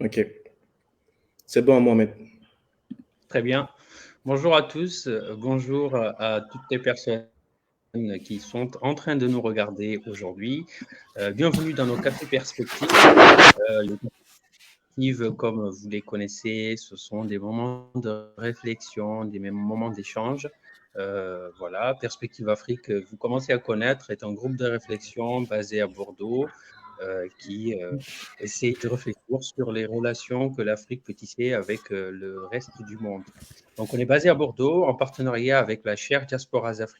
Ok, c'est bon, Mohamed. Très bien. Bonjour à tous, bonjour à toutes les personnes qui sont en train de nous regarder aujourd'hui. Bienvenue dans nos cafés perspectives. Les perspectives, comme vous les connaissez, ce sont des moments de réflexion, des moments d'échange. Voilà, Perspective Afrique, vous commencez à connaître, est un groupe de réflexion basé à Bordeaux qui essaie de réfléchir sur les relations que l'Afrique peut tisser avec le reste du monde. Donc, on est basé à Bordeaux en partenariat avec la chaire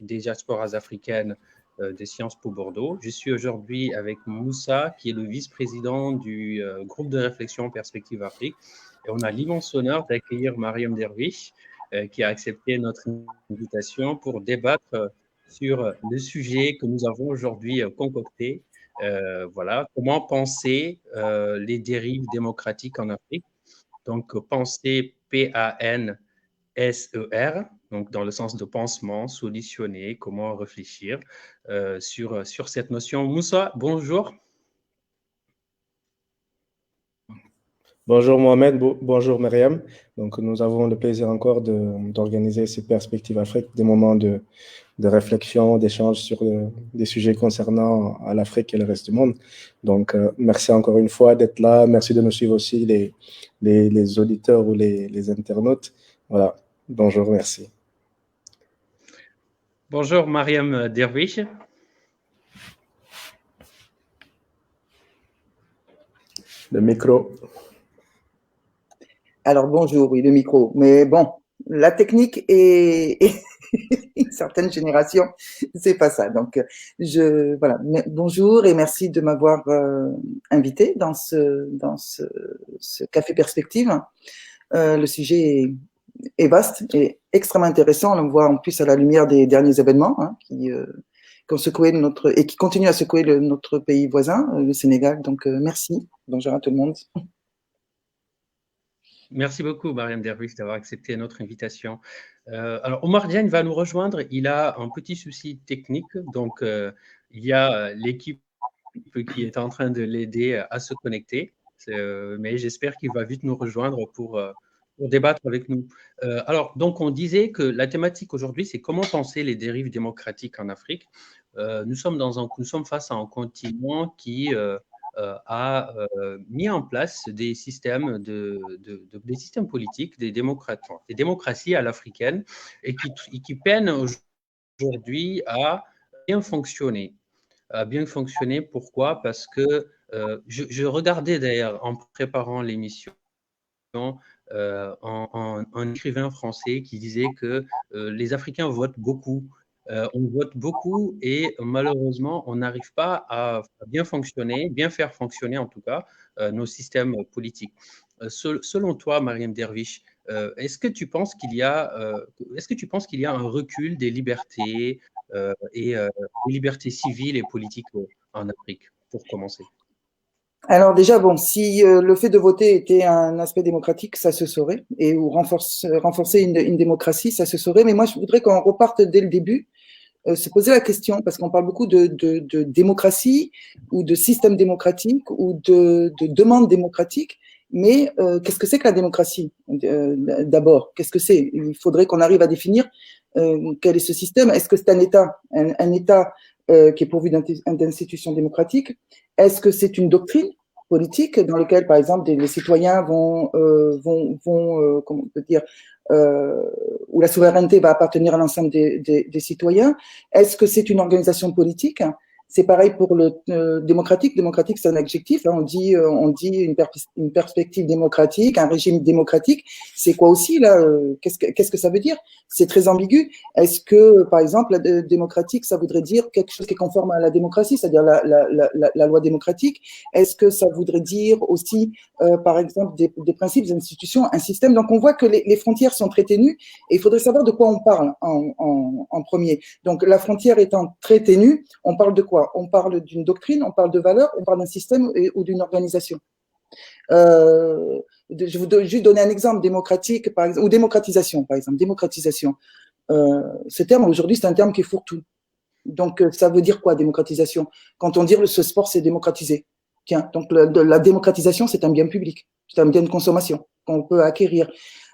des diasporas africaines des Sciences Po Bordeaux. Je suis aujourd'hui avec Moussa, qui est le vice-président du groupe de réflexion Perspective Afrique. Et on a l'immense honneur d'accueillir Mariam Dervish, qui a accepté notre invitation pour débattre sur le sujet que nous avons aujourd'hui concocté. Voilà, comment penser les dérives démocratiques en Afrique. Donc, penser PANSER, donc dans le sens de pansement, solutionner, comment réfléchir sur cette notion. Moussa, bonjour. Bonjour Mohamed, bonjour Myriam. Donc nous avons le plaisir encore d'organiser ces perspectives Afrique, des moments de réflexion, d'échange sur des sujets concernant à l'Afrique et le reste du monde. Donc merci encore une fois d'être là. Merci de nous suivre aussi les auditeurs ou les internautes. Voilà, bonjour, merci. Bonjour Mariam Dervish. Le micro. Alors bonjour, oui, le micro. Mais bon, la technique et une certaine génération, c'est pas ça. Donc voilà. Bonjour et merci de m'avoir invité dans ce café perspective. Le sujet est vaste et extrêmement intéressant. On le voit en plus à la lumière des derniers événements qui ont secoué et qui continuent à secouer notre pays voisin, le Sénégal. Donc merci. Bonjour à tout le monde. Merci beaucoup, Mariam Dervish, d'avoir accepté notre invitation. Alors, Omar Diagne va nous rejoindre. Il a un petit souci technique. Donc, il y a l'équipe qui est en train de l'aider à se connecter. Mais j'espère qu'il va vite nous rejoindre pour débattre avec nous. Alors, donc, on disait que la thématique aujourd'hui, c'est comment penser les dérives démocratiques en Afrique. Nous sommes face à un continent qui a mis en place des systèmes, des systèmes politiques, des démocraties à l'africaine et qui peinent aujourd'hui à bien fonctionner. Pourquoi? Parce que je regardais d'ailleurs en préparant l'émission un écrivain français qui disait que les Africains votent beaucoup. On vote beaucoup et malheureusement, on n'arrive pas à bien faire fonctionner en tout cas, nos systèmes politiques. Selon toi, Mariam Dervish, est-ce que tu penses qu'il y a un recul des libertés et des libertés civiles et politiques en Afrique, pour commencer? Alors déjà, bon, si le fait de voter était un aspect démocratique, ça se saurait, ou renforcer une démocratie, ça se saurait. Mais moi, je voudrais qu'on reparte dès le début, se poser la question, parce qu'on parle beaucoup de démocratie ou de système démocratique ou de demande démocratique. Mais qu'est-ce que c'est que la démocratie d'abord? Qu'est-ce que c'est? Il faudrait qu'on arrive à définir quel est ce système. Est-ce que c'est un État, un État qui est pourvu d'institutions démocratiques? Est-ce que c'est une doctrine politique dans laquelle, par exemple, les citoyens vont comment on peut dire, où la souveraineté va appartenir à l'ensemble des citoyens? Est-ce que c'est une organisation politique? C'est pareil pour le démocratique. Démocratique, c'est un adjectif. On dit une perspective démocratique, un régime démocratique. C'est quoi aussi là? Qu'est-ce que ça veut dire? C'est très ambigu. Est-ce que, par exemple, la démocratique, ça voudrait dire quelque chose qui est conforme à la démocratie, c'est-à-dire la loi démocratique? Est-ce que ça voudrait dire aussi, par exemple, des principes, des institutions, un système? Donc, on voit que les frontières sont très ténues et il faudrait savoir de quoi on parle en premier. Donc, la frontière étant très ténue, on parle de quoi? On parle d'une doctrine, on parle de valeurs, on parle d'un système ou d'une organisation. Je vous juste donner un exemple démocratique, par exemple, ou démocratisation, par exemple. Démocratisation. Ce terme, aujourd'hui, c'est un terme qui est fourre-tout. Donc, ça veut dire quoi, démocratisation? Quand on dit ce sport, c'est démocratisé. Tiens, donc la démocratisation, c'est un bien public. c'est un bien de consommation qu'on peut acquérir.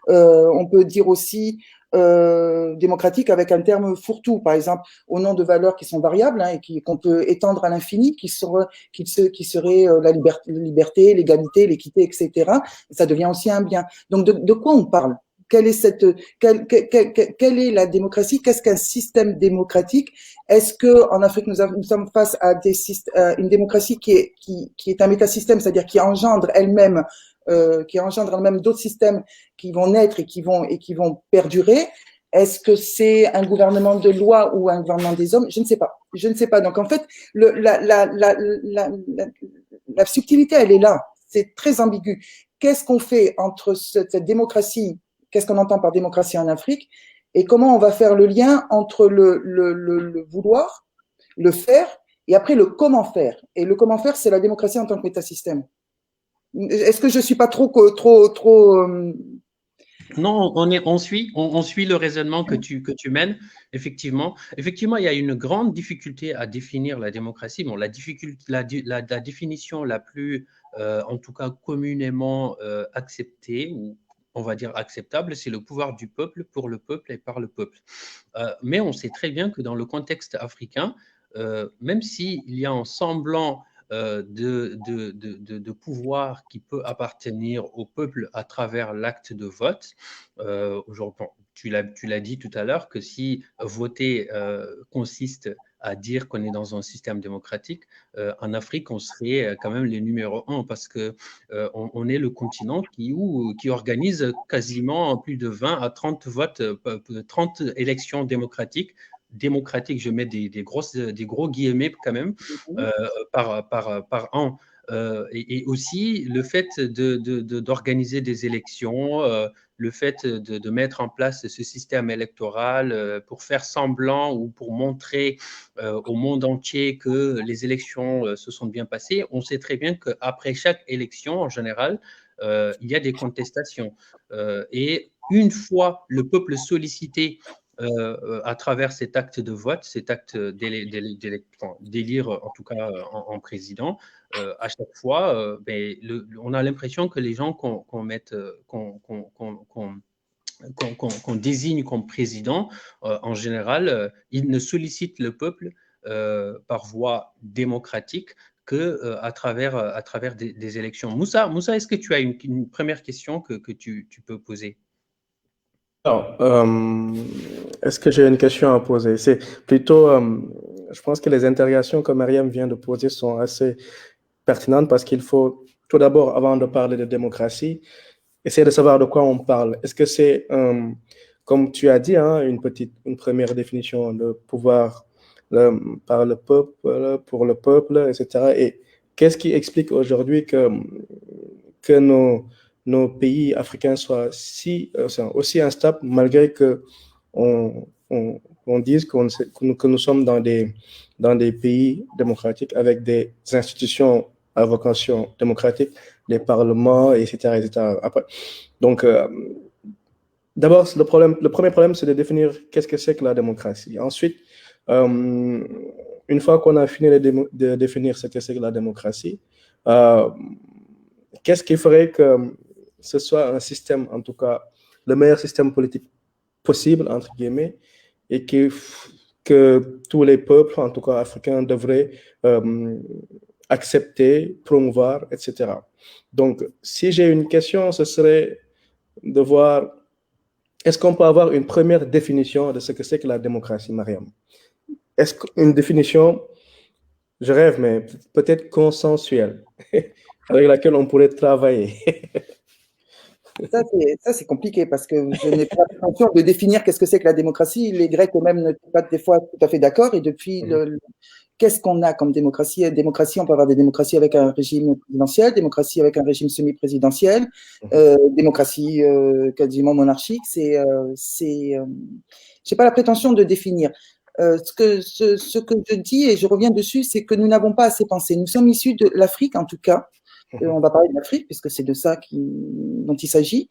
On peut dire aussi démocratique avec un terme fourre-tout, par exemple, au nom de valeurs qui sont variables hein, et qu'on peut étendre à l'infini, qui seraient la liberté, l'égalité, l'équité, etc. Ça devient aussi un bien. Donc, de quoi on parle? Quelle est la démocratie? Qu'est-ce qu'un système démocratique? Est-ce que en Afrique nous sommes face à une démocratie qui est un métasystème, c'est-à-dire qui engendre elle-même d'autres systèmes qui vont naître et qui vont perdurer? Est-ce que c'est un gouvernement de loi ou un gouvernement des hommes? Je ne sais pas. Je ne sais pas. Donc en fait, la subtilité, elle est là. C'est très ambigu. Qu'est-ce qu'on fait entre cette démocratie? Qu'est-ce qu'on entend par démocratie en Afrique? Et comment on va faire le lien entre le vouloir, le faire, et après le comment faire? Et le comment faire, c'est la démocratie en tant que métasystème. Est-ce que je suis pas trop Non, on suit le raisonnement que tu mènes. Effectivement, il y a une grande difficulté à définir la démocratie. Bon, la définition la plus, en tout cas communément acceptée, ou on va dire acceptable, c'est le pouvoir du peuple pour le peuple et par le peuple. Mais on sait très bien que dans le contexte africain, même s'il y a un semblant de pouvoir qui peut appartenir au peuple à travers l'acte de vote. Aujourd'hui, tu l'as dit tout à l'heure que si voter consiste à dire qu'on est dans un système démocratique, en Afrique, on serait quand même les numéros 1 parce que on est le continent qui organise quasiment plus de 20 à 30 votes, 30 élections démocratiques, je mets des gros guillemets quand même, par an. Et aussi le fait d'organiser des élections, le fait de mettre en place ce système électoral pour faire semblant ou pour montrer au monde entier que les élections se sont bien passées. On sait très bien qu'après chaque élection, en général, il y a des contestations. Et une fois le peuple sollicité à travers cet acte de vote, cet acte d'élire en tout cas en président, à chaque fois, on a l'impression que les gens qu'on désigne comme président, en général, ils ne sollicitent le peuple par voie démocratique qu'à travers des élections. Moussa, est-ce que tu as une première question que tu peux poser? Alors, est-ce que j'ai une question à poser? C'est plutôt, je pense que les interrogations que Mariam vient de poser sont assez pertinentes parce qu'il faut tout d'abord, avant de parler de démocratie, essayer de savoir de quoi on parle. Est-ce que c'est, comme tu as dit, hein, une première définition de pouvoir par le peuple, pour le peuple, etc. Et qu'est-ce qui explique aujourd'hui que nos pays africains soient aussi instables malgré que on dise que nous sommes dans des pays démocratiques avec des institutions à vocation démocratique, des parlements, etc. etc. Après, donc, d'abord, le premier problème, c'est de définir qu'est-ce que c'est que la démocratie. Ensuite, une fois qu'on a fini de définir ce que c'est que la démocratie, qu'est-ce qui ferait que ce soit un système, en tout cas, le meilleur système politique possible, entre guillemets, et que tous les peuples, en tout cas africains, devraient accepter, promouvoir, etc. Donc, si j'ai une question, ce serait de voir, est-ce qu'on peut avoir une première définition de ce que c'est que la démocratie, Mariam? Est-ce qu'une définition, je rêve, mais peut-être consensuelle, avec laquelle on pourrait travailler? Ça, c'est compliqué parce que je n'ai pas l'intention de définir qu'est-ce que c'est que la démocratie. Les Grecs eux-mêmes n'étaient pas des fois tout à fait d'accord. Et depuis, qu'est-ce qu'on a comme démocratie? Démocratie, on peut avoir des démocraties avec un régime présidentiel, démocratie avec un régime semi-présidentiel, démocratie quasiment monarchique. J'ai pas la prétention de définir. Ce que je dis, et je reviens dessus, c'est que nous n'avons pas assez pensé. Nous sommes issus de l'Afrique, en tout cas. On va parler de l'Afrique, puisque c'est de ça dont il s'agit.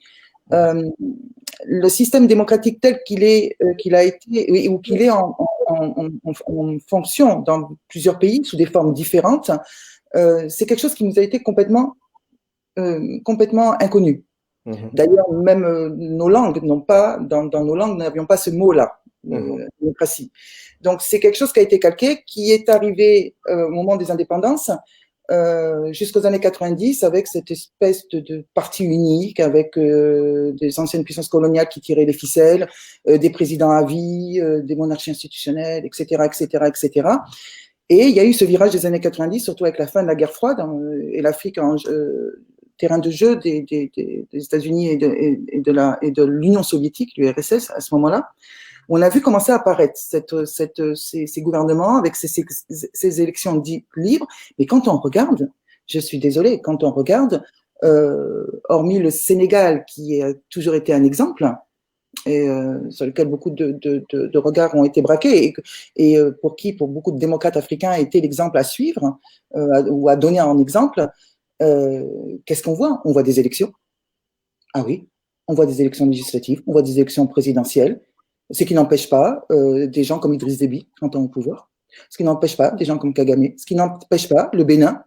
Le système démocratique tel qu'il a été, ou qu'il est en fonction dans plusieurs pays, sous des formes différentes, c'est quelque chose qui nous a été complètement complètement inconnue. D'ailleurs, même nos langues n'ont pas, dans nos langues, nous n'avions pas ce mot-là, démocratie. Donc, c'est quelque chose qui a été calqué, qui est arrivé au moment des indépendances, jusqu'aux années 90, avec cette espèce de parti unique, avec des anciennes puissances coloniales qui tiraient les ficelles, des présidents à vie, des monarchies institutionnelles, etc., etc., etc. Et il y a eu ce virage des années 90, surtout avec la fin de la guerre froide, et l'Afrique en terrain de jeu des États-Unis et de l'Union soviétique, l'URSS, à ce moment-là. On a vu commencer à apparaître ces gouvernements avec ces élections dites libres. Mais quand on regarde, je suis désolée, quand on regarde, hormis le Sénégal, qui a toujours été un exemple, et sur lequel beaucoup de regards ont été braqués, et pour beaucoup de démocrates africains a été l'exemple à suivre, ou à donner en exemple, qu'est-ce qu'on voit? On voit des élections. Ah oui, on voit des élections législatives, on voit des élections présidentielles, ce qui n'empêche pas des gens comme Idriss Déby, quand on est au pouvoir, ce qui n'empêche pas des gens comme Kagame, ce qui n'empêche pas le Bénin.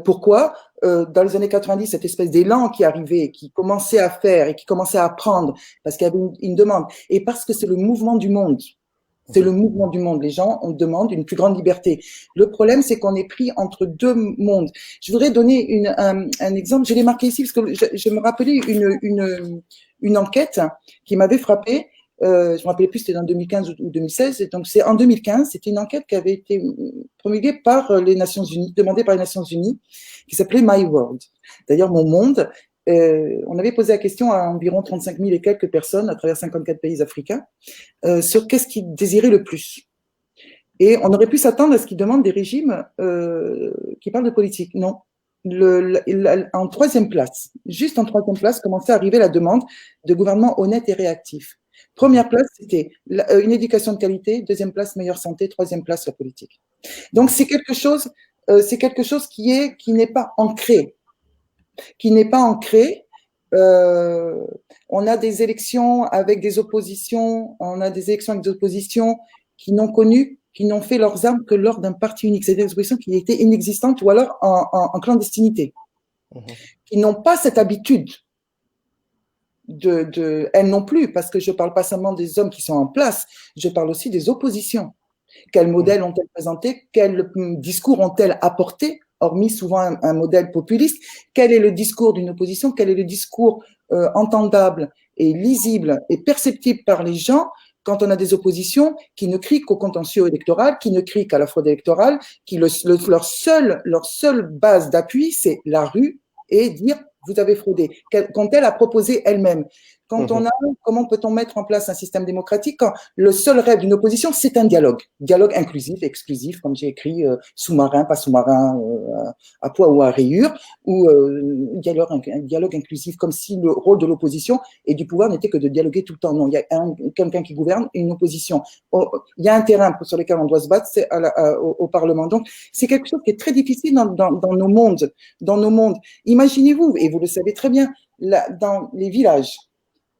Pourquoi dans les années 90, cette espèce d'élan qui arrivait, qui commençait à faire et qui commençait à apprendre, parce qu'il y avait une demande, et parce que c'est le mouvement du monde. C'est le mouvement du monde. Les gens, on demande une plus grande liberté. Le problème, c'est qu'on est pris entre deux mondes. Je voudrais donner un exemple. Je l'ai marqué ici parce que je me rappelais une enquête qui m'avait frappée. Je me rappelais plus, c'était en 2015 ou 2016. Et donc, c'est en 2015. C'était une enquête qui avait été promulguée par les Nations Unies, demandée par les Nations Unies, qui s'appelait My World. D'ailleurs, Mon Monde. On avait posé la question à environ 35 000 et quelques personnes à travers 54 pays africains sur qu'est-ce qu'ils désiraient le plus. Et on aurait pu s'attendre à ce qu'ils demandent des régimes qui parlent de politique. Non. En troisième place, juste en troisième place, commençait à arriver la demande de gouvernements honnêtes et réactifs. Première place, c'était une éducation de qualité. Deuxième place, meilleure santé. Troisième place, la politique. Donc, c'est quelque chose qui n'est pas ancré. On a des élections avec des oppositions, qui n'ont fait leurs armes que lors d'un parti unique. C'est des oppositions qui étaient inexistantes ou alors en clandestinité, qui n'ont pas cette habitude elles non plus, parce que je ne parle pas seulement des hommes qui sont en place, je parle aussi des oppositions. Quel modèle ont-elles présenté? Quel discours ont-elles apporté? Hormis souvent un modèle populiste, quel est le discours d'une opposition? Quel est le discours entendable et lisible et perceptible par les gens quand on a des oppositions qui ne crient qu'au contentieux électoral, qui ne crient qu'à la fraude électorale, qui leur seule base d'appui, c'est la rue et dire vous avez fraudé, quand elle a proposé elle-même. Comment peut-on mettre en place un système démocratique quand le seul rêve d'une opposition, c'est un dialogue inclusif, exclusif, comme j'ai écrit, sous-marin, pas sous-marin, à poids ou à rayures, ou un dialogue inclusif, comme si le rôle de l'opposition et du pouvoir n'était que de dialoguer tout le temps. Non, il y a quelqu'un qui gouverne et une opposition. Il y a un terrain sur lequel on doit se battre, c'est au Parlement. Donc, c'est quelque chose qui est très difficile dans nos mondes. Imaginez-vous, et vous le savez très bien, dans les villages,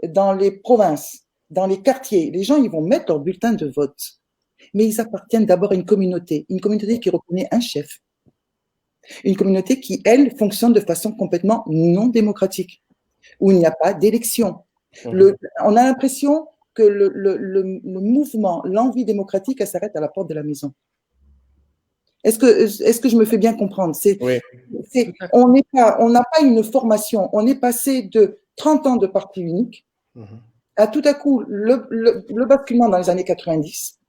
dans les provinces, dans les quartiers, les gens, ils vont mettre leur bulletin de vote. Mais ils appartiennent d'abord à une communauté qui reconnaît un chef. Une communauté qui, elle, fonctionne de façon complètement non démocratique, où il n'y a pas d'élection. On a l'impression que le mouvement, l'envie démocratique, elle s'arrête à la porte de la maison. Est-ce que je me fais bien comprendre? Oui. On n'a pas une formation. On est passé de 30 ans de parti unique à tout à coup le basculement dans les années 90,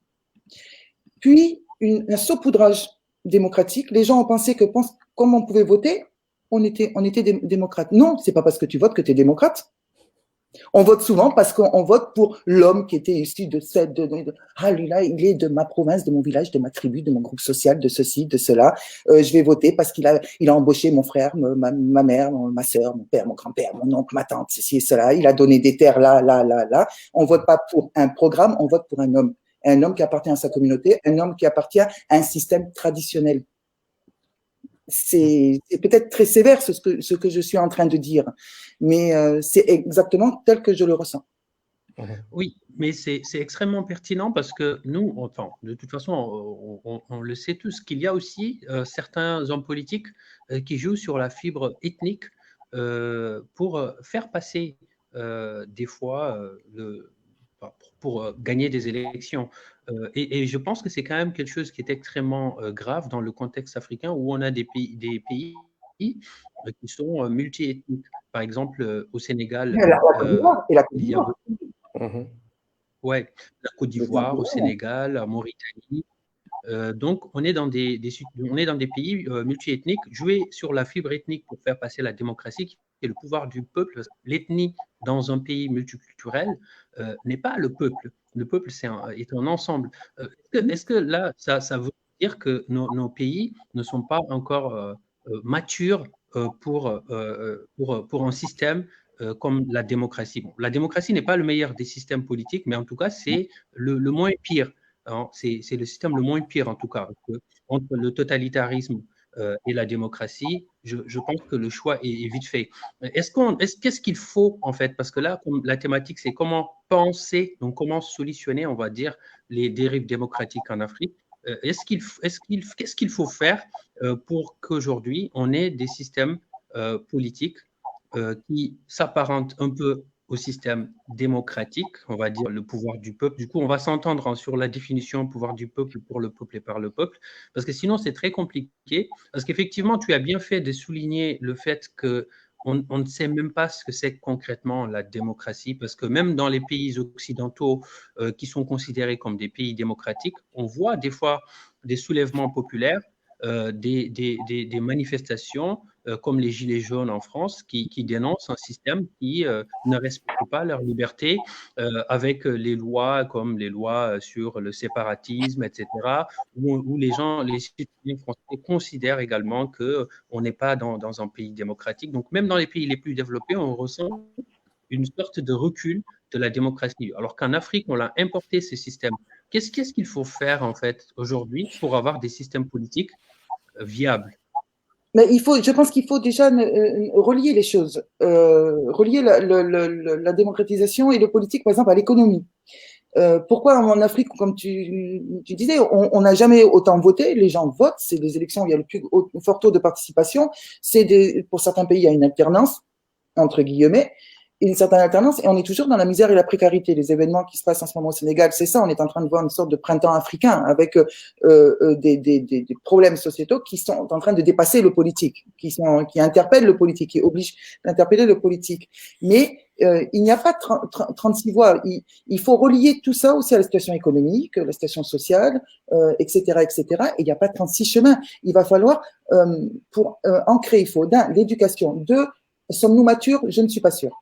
puis un saupoudrage démocratique. Les gens ont pensé que comme on pouvait voter, on était démocrate. Non, c'est pas parce que tu votes que tu es démocrate. On vote souvent parce qu'on vote pour l'homme qui était issu de lui-là, il est de ma province, de mon village, de ma tribu, de mon groupe social, de ceci, de cela. Je vais voter parce qu'il a embauché mon frère, ma mère, ma soeur, mon père, mon grand-père, mon oncle, ma tante, ceci et cela. Il a donné des terres là. On vote pas pour un programme, on vote pour un homme. Un homme qui appartient à sa communauté, un homme qui appartient à un système traditionnel. C'est peut-être très sévère ce que je suis en train de dire, mais c'est exactement tel que je le ressens. Oui, mais c'est extrêmement pertinent parce que nous, de toute façon, on le sait tous, qu'il y a aussi certains hommes politiques qui jouent sur la fibre ethnique pour faire passer des fois pour gagner des élections. Et je pense que c'est quand même quelque chose qui est extrêmement grave dans le contexte africain où on a des pays qui sont multiethniques. Par exemple, au Sénégal, La Côte d'Ivoire, et la Côte il y a d'Ivoire. ouais, la Côte d'Ivoire, au Sénégal, en Mauritanie. Donc, on est dans des pays multiethniques. Jouer sur la fibre ethnique pour faire passer la démocratie, qui est le pouvoir du peuple. L'ethnie dans un pays multiculturel n'est pas le peuple. Le peuple est un ensemble. Est-ce que là, ça veut dire que nos pays ne sont pas encore matures pour un système comme la démocratie? Bon, la démocratie n'est pas le meilleur des systèmes politiques, mais en tout cas, c'est le moins pire. C'est le système le moins pire, en tout cas. Entre le totalitarisme et la démocratie, je pense que le choix est vite fait. Qu'est-ce qu'il faut, en fait? Parce que là, la thématique, c'est comment penser, donc comment solutionner, on va dire, les dérives démocratiques en Afrique. Qu'est-ce qu'il faut faire pour qu'aujourd'hui, on ait des systèmes politiques qui s'apparentent un peu au système démocratique, on va dire le pouvoir du peuple. Du coup, on va s'entendre sur la définition pouvoir du peuple pour le peuple et par le peuple, parce que sinon, c'est très compliqué. Parce qu'effectivement, tu as bien fait de souligner le fait que on ne sait même pas ce que c'est concrètement la démocratie, parce que même dans les pays occidentaux qui sont considérés comme des pays démocratiques, on voit des fois des soulèvements populaires, des manifestations comme les Gilets jaunes en France qui dénoncent un système qui ne respecte pas leur liberté avec les lois comme les lois sur le séparatisme, etc., où les citoyens français considèrent également qu'on n'est pas dans un pays démocratique. Donc même dans les pays les plus développés, on ressent une sorte de recul de la démocratie. Alors qu'en Afrique, on a importé ces systèmes. Qu'est-ce qu'il faut faire en fait aujourd'hui pour avoir des systèmes politiques viables? Mais je pense qu'il faut déjà relier les choses, relier la démocratisation et le politique, par exemple, à l'économie. Pourquoi en Afrique, comme tu disais, on n'a jamais autant voté, les gens votent, c'est des élections où il y a le plus fort taux de participation, pour certains pays, il y a une alternance, entre guillemets, une certaine alternance, et on est toujours dans la misère et la précarité. Les événements qui se passent en ce moment au Sénégal, c'est ça, on est en train de voir une sorte de printemps africain avec des problèmes sociétaux qui sont en train de dépasser le politique, qui interpellent le politique, qui obligent d'interpeller le politique. Mais il n'y a pas 36 voix. Il faut relier tout ça aussi à la situation économique, la situation sociale, etc., etc. Et il n'y a pas 36 chemins. Il va falloir, pour ancrer, il faut d'un, l'éducation, deux, sommes-nous matures? Je ne suis pas sûre.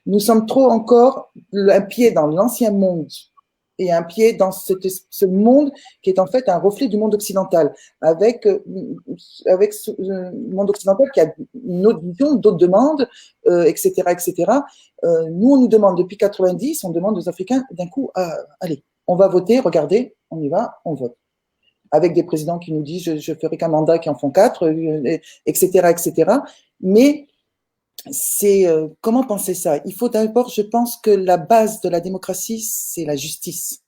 Nous sommes trop encore un pied dans l'ancien monde et un pied dans ce monde qui est en fait un reflet du monde occidental, avec ce monde occidental qui a une autre vision, d'autres demandes, etc., etc. Nous, on nous demande depuis 90, on demande aux Africains d'un coup, allez, on va voter, regardez, on y va, on vote. Avec des présidents qui nous disent, je ferai qu'un mandat, qui en font 4, etc., etc. Mais comment penser ça? Il faut d'abord, je pense que la base de la démocratie, c'est la justice.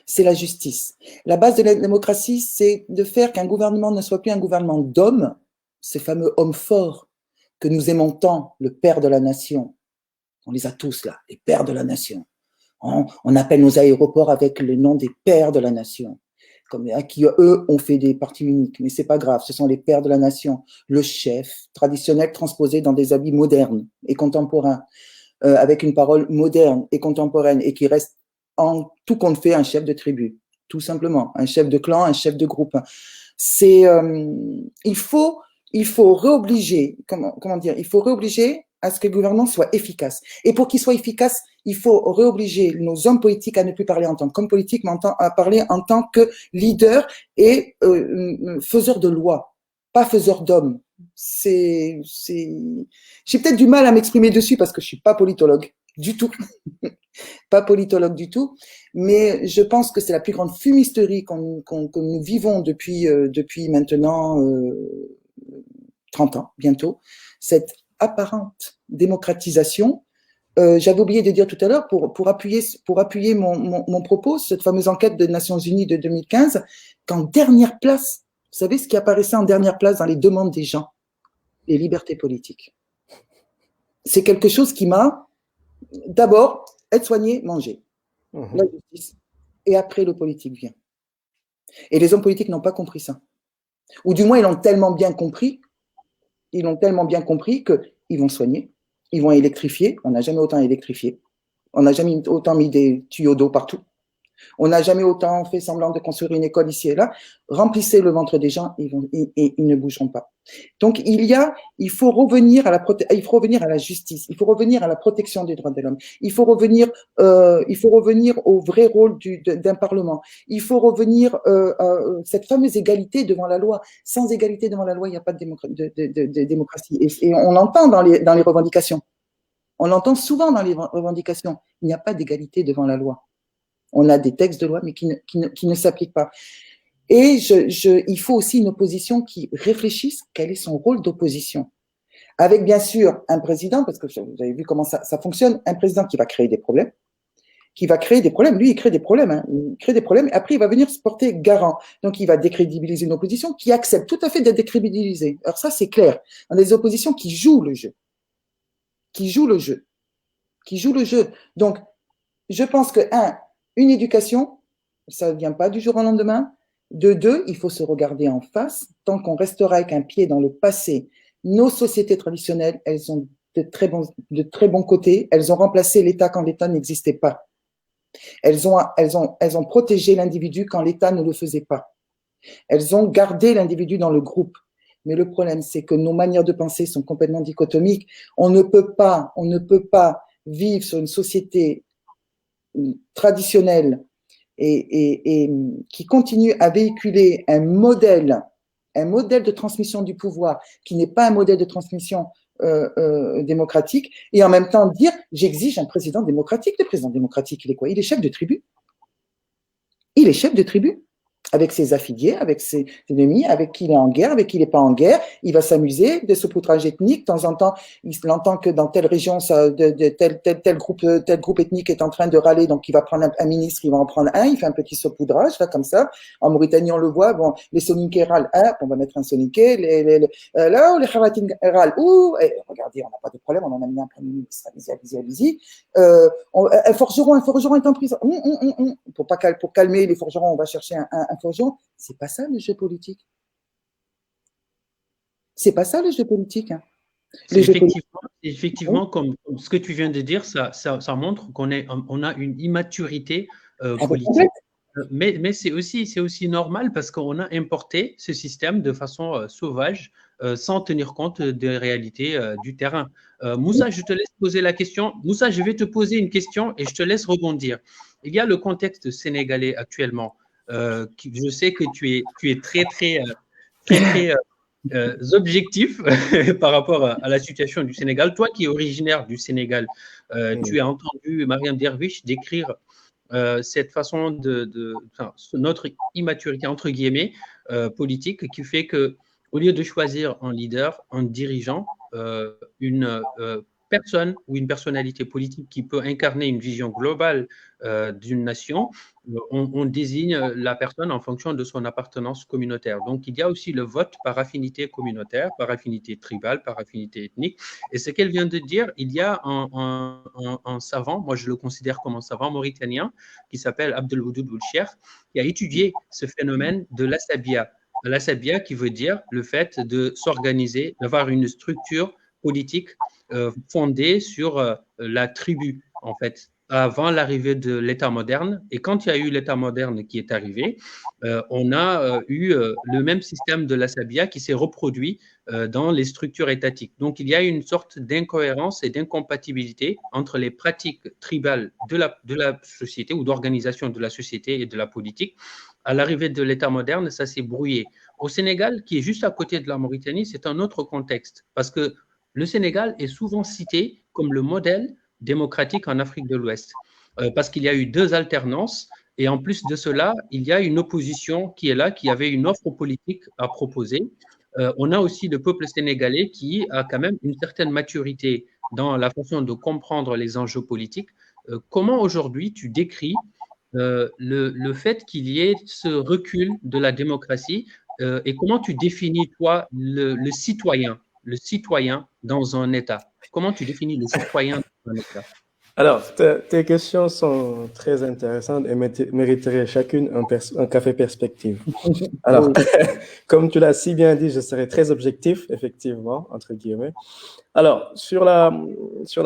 C'est la justice. La base de la démocratie, c'est de faire qu'un gouvernement ne soit plus un gouvernement d'hommes, ces fameux hommes forts que nous aimons tant, le père de la nation. On les a tous là, les pères de la nation. On appelle nos aéroports avec le nom des pères de la nation. Qui eux ont fait des partis uniques, mais c'est pas grave, ce sont les pères de la nation, le chef traditionnel transposé dans des habits modernes et contemporains, avec une parole moderne et contemporaine et qui reste en tout compte fait un chef de tribu, tout simplement, un chef de clan, un chef de groupe. Il faut réobliger, comment dire, il faut réobliger à ce que le gouvernement soit efficace. Et pour qu'il soit efficace, il faut réobliger nos hommes politiques à ne plus parler en tant qu'hommes politiques, mais à parler en tant que leader et faiseur de loi, pas faiseur d'hommes. J'ai peut-être du mal à m'exprimer dessus parce que je suis pas politologue du tout, pas politologue du tout, mais je pense que c'est la plus grande fumisterie que nous vivons depuis maintenant 30 ans, bientôt, cette apparente démocratisation. J'avais oublié de dire tout à l'heure, pour appuyer mon propos, cette fameuse enquête des Nations Unies de 2015, qu'en dernière place, vous savez ce qui apparaissait en dernière place dans les demandes des gens? les libertés politiques. C'est quelque chose qui m'a, d'abord, être soigné, manger, la justice, et après le politique vient. Et les hommes politiques n'ont pas compris ça. Ou du moins, ils l'ont tellement bien compris qu'ils vont soigner, ils vont électrifier. On n'a jamais autant électrifié. On n'a jamais autant mis des tuyaux d'eau partout. On n'a jamais autant fait semblant de construire une école ici et là. Remplissez le ventre des gens, ils ne bougeront pas. Donc, il faut revenir à la justice, il faut revenir à la protection des droits de l'homme, il faut revenir au vrai rôle d'un parlement, il faut revenir à cette fameuse égalité devant la loi. Sans égalité devant la loi, il n'y a pas de démocratie. Et on l'entend dans les revendications. On l'entend souvent dans les revendications. Il n'y a pas d'égalité devant la loi. On a des textes de loi, mais qui ne s'appliquent pas. Et il faut aussi une opposition qui réfléchisse quel est son rôle d'opposition. Avec, bien sûr, un président, parce que vous avez vu comment ça fonctionne, un président qui va créer des problèmes, Lui, il crée des problèmes, hein. Il crée des problèmes, et après, il va venir se porter garant. Donc, il va décrédibiliser une opposition qui accepte tout à fait d'être décrédibilisée. Alors ça, c'est clair. On a des oppositions qui jouent le jeu. Donc, je pense que, une éducation, ça ne vient pas du jour au lendemain. De deux, il faut se regarder en face. Tant qu'on restera avec un pied dans le passé, nos sociétés traditionnelles, elles ont de très bons côtés. Elles ont remplacé l'État quand l'État n'existait pas. Elles ont protégé l'individu quand l'État ne le faisait pas. Elles ont gardé l'individu dans le groupe. Mais le problème, c'est que nos manières de penser sont complètement dichotomiques. On ne peut pas vivre sur une société traditionnelle et qui continue à véhiculer un modèle de transmission du pouvoir qui n'est pas un modèle de transmission démocratique, et en même temps dire j'exige un président démocratique. Le président démocratique, il est quoi? Il est chef de tribu. Avec ses affiliés, avec ses ennemis, avec qui il est en guerre, avec qui il n'est pas en guerre. Il va s'amuser de saupoudrage ethnique. De temps en temps, il entend que dans telle région, tel groupe ethnique est en train de râler, donc il va prendre un ministre, il va en prendre un, il fait un petit saupoudrage, là, comme ça. En Mauritanie, on le voit, bon, les Soninké râlent, on va mettre un Soninké, les Khawatin râlent, regardez, on n'a pas de problème, on en a mis un premier ministre, allez-y. Un forgeron est en prison. Pour calmer les forgerons, on va chercher un forgeron. C'est pas ça le jeu politique. Hein. Effectivement, comme ce que tu viens de dire, ça montre qu'on a une immaturité politique. Mais c'est aussi normal parce qu'on a importé ce système de façon sauvage sans tenir compte des réalités du terrain. Moussa, je te laisse poser la question. Moussa, je vais te poser une question et je te laisse rebondir. Il y a le contexte sénégalais actuellement. Je sais que tu es très objectif par rapport à la situation du Sénégal. Toi qui es originaire du Sénégal, tu as entendu Mariam Derviche décrire cette façon notre immaturité, entre guillemets, politique, qui fait que au lieu de choisir un leader, un dirigeant, une personne ou une personnalité politique qui peut incarner une vision globale d'une nation, on désigne la personne en fonction de son appartenance communautaire. Donc, il y a aussi le vote par affinité communautaire, par affinité tribale, par affinité ethnique. Et ce qu'elle vient de dire, il y a un savant, moi je le considère comme un savant mauritanien, qui s'appelle Abdelwoudoud Boulcher, qui a étudié ce phénomène de l'assabia. L'assabia qui veut dire le fait de s'organiser, d'avoir une structure politique fondée sur la tribu, en fait, avant l'arrivée de l'État moderne. Et quand il y a eu l'État moderne qui est arrivé, on a eu le même système de l'assabia qui s'est reproduit dans les structures étatiques. Donc, il y a une sorte d'incohérence et d'incompatibilité entre les pratiques tribales de la société ou d'organisation de la société et de la politique. À l'arrivée de l'État moderne, ça s'est brouillé. Au Sénégal, qui est juste à côté de la Mauritanie, c'est un autre contexte, parce que le Sénégal est souvent cité comme le modèle démocratique en Afrique de l'Ouest, parce qu'il y a eu 2 alternances, et en plus de cela, il y a une opposition qui est là, qui avait une offre politique à proposer. On a aussi le peuple sénégalais qui a quand même une certaine maturité dans la façon de comprendre les enjeux politiques. Comment aujourd'hui tu décris le fait qu'il y ait ce recul de la démocratie et comment tu définis, toi, le citoyen le citoyen dans un État? Comment tu définis le citoyen dans un État? Alors, tes questions sont très intéressantes et mériteraient chacune un café perspective. Alors, Oui. comme tu l'as si bien dit, je serai très objectif, effectivement, entre guillemets. Alors, sur la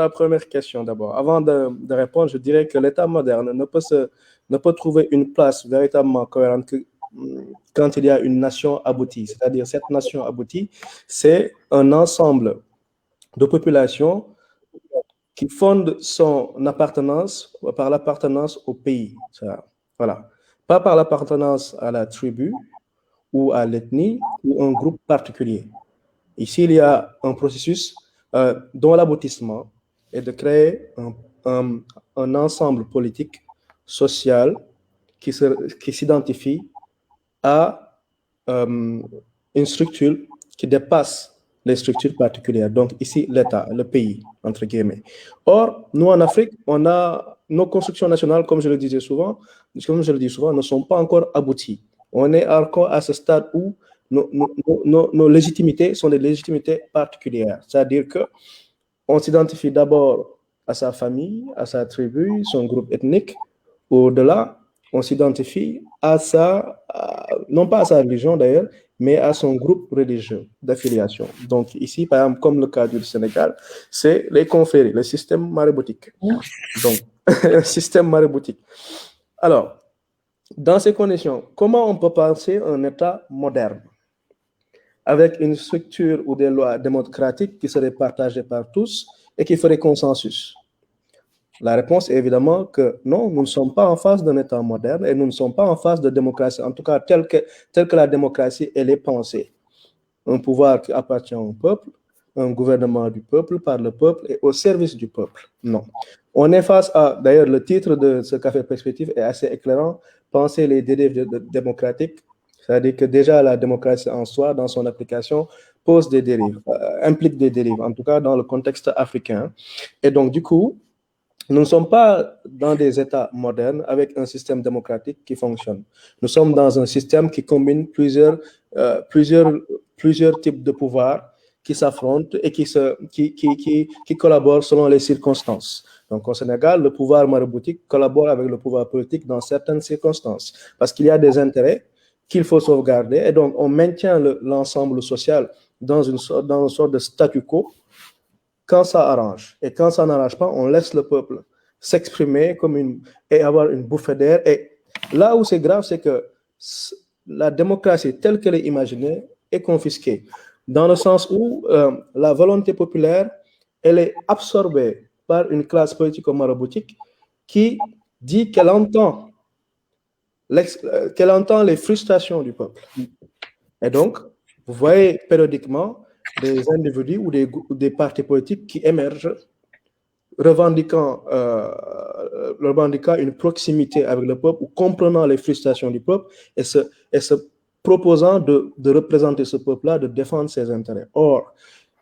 première question d'abord, avant de répondre, je dirais que l'État moderne ne peut trouver une place véritablement cohérente que quand il y a une nation aboutie. C'est-à-dire, cette nation aboutie, c'est un ensemble de populations qui fonde son appartenance par l'appartenance au pays. Voilà. Pas par l'appartenance à la tribu ou à l'ethnie ou un groupe particulier. Ici, il y a un processus dont l'aboutissement est de créer un ensemble politique, social, qui s'identifie à une structure qui dépasse les structures particulières. Donc ici, l'État, le pays, entre guillemets. Or, nous en Afrique, on a nos constructions nationales, comme je le dis souvent, ne sont pas encore abouties. On est encore à ce stade où nos légitimités sont des légitimités particulières. C'est-à-dire qu'on s'identifie d'abord à sa famille, à sa tribu, son groupe ethnique. Au-delà, on s'identifie non pas à sa religion d'ailleurs, mais à son groupe religieux d'affiliation. Donc ici, par exemple, comme le cas du Sénégal, c'est les confréries, le système maraboutique. Donc, un système maraboutique. Alors, dans ces conditions, comment on peut penser un État moderne avec une structure ou des lois démocratiques qui seraient partagées par tous et qui feraient consensus? La réponse est évidemment que non, nous ne sommes pas en face d'un État moderne et nous ne sommes pas en face de démocratie, en tout cas telle que la démocratie elle est pensée. Un pouvoir qui appartient au peuple, un gouvernement du peuple, par le peuple et au service du peuple. Non. On est face à, d'ailleurs le titre de ce café perspective est assez éclairant, penser les dérives démocratiques, c'est-à-dire que déjà la démocratie en soi, dans son application, pose des dérives, implique des dérives, en tout cas dans le contexte africain. Et donc du coup, nous ne sommes pas dans des États modernes avec un système démocratique qui fonctionne. Nous sommes dans un système qui combine plusieurs types de pouvoirs qui s'affrontent et qui collaborent selon les circonstances. Donc au Sénégal, le pouvoir maraboutique collabore avec le pouvoir politique dans certaines circonstances parce qu'il y a des intérêts qu'il faut sauvegarder et donc on maintient l'ensemble social dans une sorte de statu quo quand ça arrange. Et quand ça n'arrange pas, on laisse le peuple s'exprimer et avoir une bouffée d'air. Et là où c'est grave, c'est que la démocratie telle qu'elle est imaginée est confisquée. Dans le sens où la volonté populaire, elle est absorbée par une classe politico-maraboutique qui dit qu'elle entend les frustrations du peuple. Et donc, vous voyez périodiquement des individus ou des partis politiques qui émergent revendiquant une proximité avec le peuple ou comprenant les frustrations du peuple et se proposant de représenter ce peuple-là, de défendre ses intérêts. Or,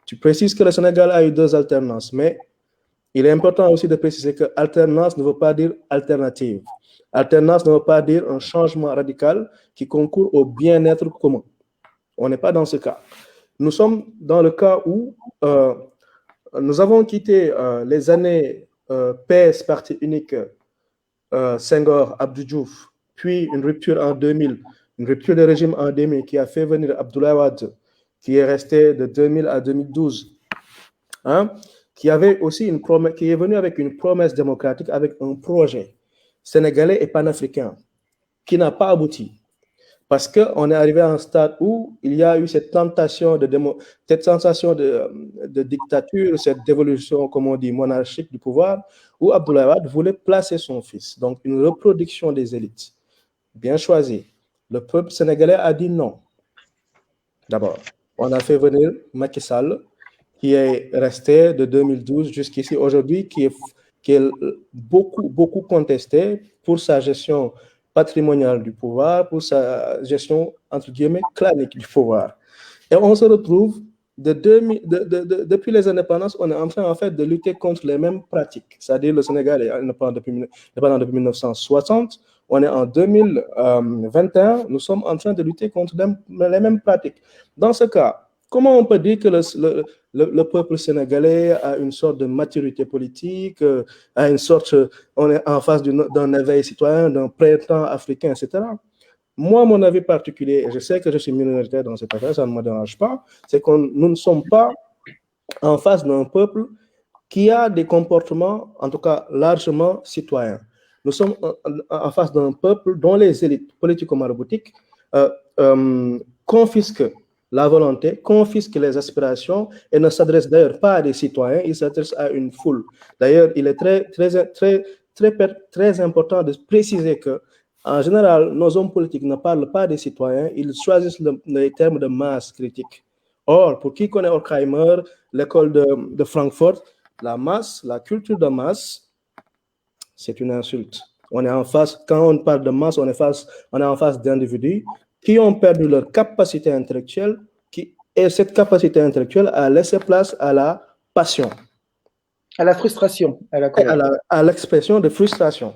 tu précises que le Sénégal a eu 2 alternances, mais il est important aussi de préciser que alternance ne veut pas dire alternative. Alternance ne veut pas dire un changement radical qui concourt au bien-être commun. On n'est pas dans ce cas. Nous sommes dans le cas où nous avons quitté les années PS, parti unique, Senghor, Abdou Diouf, puis une rupture en 2000, une rupture de régime en 2000 qui a fait venir Abdoulaye Wade, qui est resté de 2000 à 2012, qui avait aussi qui est venu avec une promesse démocratique, avec un projet sénégalais et panafricain qui n'a pas abouti. Parce qu'on est arrivé à un stade où il y a eu cette tentation cette sensation de dictature, cette dévolution, comme on dit, monarchique du pouvoir, où Abdoulaye Wade voulait placer son fils. Donc, une reproduction des élites. Bien choisi. Le peuple sénégalais a dit non. D'abord, on a fait venir Macky Sall, qui est resté de 2012 jusqu'ici, aujourd'hui, qui est beaucoup contesté pour sa gestion patrimoniale du pouvoir, pour sa gestion, entre guillemets, clanique du pouvoir. Et on se retrouve, depuis les indépendances, on est en train, en fait, de lutter contre les mêmes pratiques. C'est-à-dire, le Sénégal est indépendant depuis 1960, on est en 2021, nous sommes en train de lutter contre les mêmes pratiques. Dans ce cas, Comment on peut dire que le peuple sénégalais a une sorte de maturité politique, a une sorte, on est en face d'un éveil citoyen, d'un printemps africain, etc. Moi, mon avis particulier, et je sais que je suis minoritaire dans cette affaire, ça ne me dérange pas, c'est que nous ne sommes pas en face d'un peuple qui a des comportements, en tout cas largement citoyens. Nous sommes en face d'un peuple dont les élites politico-maraboutiques confisquent la volonté, confisquent les aspirations et ne s'adressent d'ailleurs pas à des citoyens, ils s'adressent à une foule. D'ailleurs, il est très important de préciser que, en général, nos hommes politiques ne parlent pas des citoyens, ils choisissent les termes de masse critique. Or, pour qui connaît Horkheimer, l'école de Francfort, la masse, la culture de masse, c'est une insulte. On est en face, quand on parle de masse, on est en face d'individus qui ont perdu leur capacité intellectuelle, et cette capacité intellectuelle a laissé place à la passion. À la frustration, à l'expression de frustration.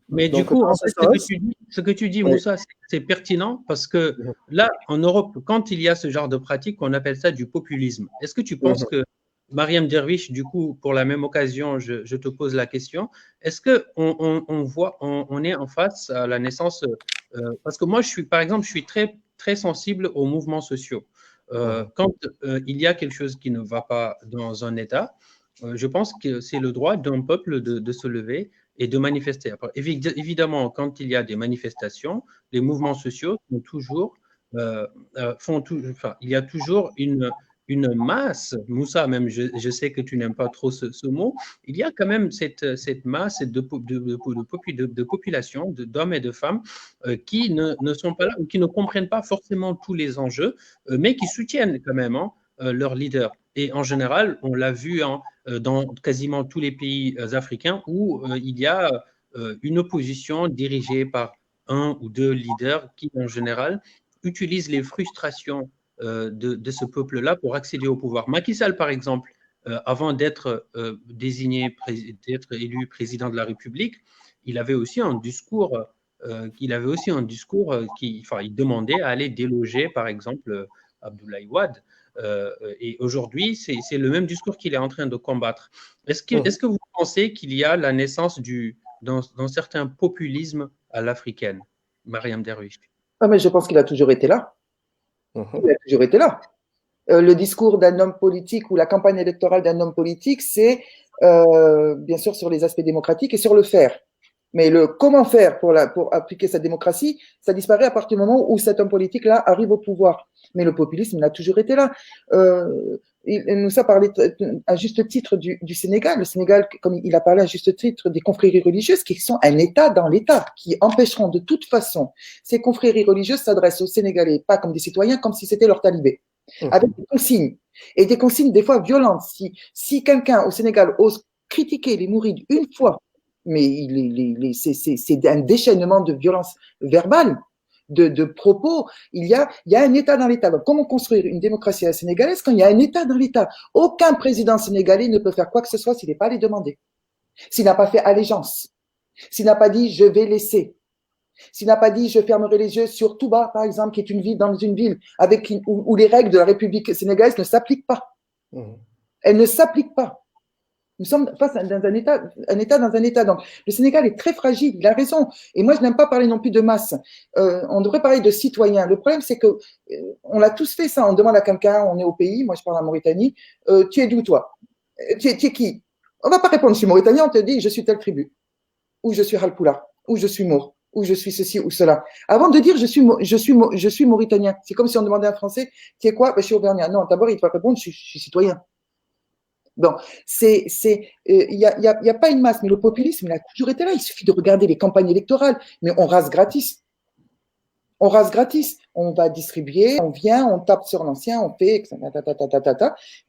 Mais donc, du coup, en fait, ce que tu dis, Moussa, c'est pertinent parce que là, en Europe, quand il y a ce genre de pratique, on appelle ça du populisme. Est-ce que tu penses que, Mariam Dervish, du coup, pour la même occasion, je te pose la question, est-ce qu'on est en face à la naissance, parce que moi, par exemple, je suis très, très sensible aux mouvements sociaux. Quand il y a quelque chose qui ne va pas dans un État, je pense que c'est le droit d'un peuple de se lever et de manifester. Après, évidemment, quand il y a des manifestations, les mouvements sociaux sont toujours, il y a toujours une masse, Moussa, même je sais que tu n'aimes pas trop ce mot, il y a quand même cette masse de population, d'hommes et de femmes qui ne sont pas là ou qui ne comprennent pas forcément tous les enjeux, mais qui soutiennent quand même leur leader. Et en général, on l'a vu dans quasiment tous les pays africains où il y a une opposition dirigée par un ou deux leaders qui, en général, utilisent les frustrations de ce peuple-là pour accéder au pouvoir. Macky Sall, par exemple, avant d'être désigné, d'être élu président de la République, il avait aussi un discours il demandait à aller déloger, par exemple, Abdoulaye Wade. Et aujourd'hui, c'est le même discours qu'il est en train de combattre. Est-ce que vous pensez qu'il y a la naissance d'un certain populisme à l'africaine, Mariam Derwish? Mais je pense qu'il a toujours été là. Il a toujours été là. Le discours d'un homme politique ou la campagne électorale d'un homme politique, c'est bien sûr sur les aspects démocratiques et sur le faire. Mais le comment faire pour appliquer cette démocratie, ça disparaît à partir du moment où cet homme politique-là arrive au pouvoir. Mais le populisme, il a toujours été là. Il nous a parlé à juste titre du Sénégal. Le Sénégal, comme il a parlé à juste titre des confréries religieuses qui sont un État dans l'État, qui empêcheront de toute façon. Ces confréries religieuses s'adressent aux Sénégalais, pas comme des citoyens, comme si c'était leur talibé. Avec des consignes. Et des consignes des fois violentes. Si quelqu'un au Sénégal ose critiquer les mourides une fois, mais c'est un déchaînement de violence verbale, de propos. Il y a un État dans l'État. Donc, comment construire une démocratie sénégalaise quand il y a un État dans l'État? Aucun président sénégalais ne peut faire quoi que ce soit s'il n'est pas allé demander, s'il n'a pas fait allégeance, s'il n'a pas dit je vais laisser, s'il n'a pas dit je fermerai les yeux sur Touba, par exemple, qui est une ville dans une ville où les règles de la République sénégalaise ne s'appliquent pas. Elles ne s'appliquent pas. Nous sommes face à un État dans un État. Donc, le Sénégal est très fragile, il a raison. Et moi, je n'aime pas parler non plus de masse. On devrait parler de citoyens. Le problème, c'est que on l'a tous fait ça. On demande à quelqu'un, on est au pays, moi je parle en Mauritanie, tu es d'où toi? Tu es qui? On ne va pas répondre, je suis mauritanien, on te dit, je suis telle tribu, ou je suis Halpoula, ou je suis Mour, ou je suis ceci ou cela. Avant de dire je suis mauritanien, c'est comme si on demandait à un Français, tu es quoi? Je suis auvergnat. Non, d'abord, il va répondre, je suis citoyen. Bon, il y a pas une masse, mais le populisme, il a toujours été là. Il suffit de regarder les campagnes électorales, mais on rase gratis. On rase gratis. On va distribuer, on vient, on tape sur l'ancien, on fait,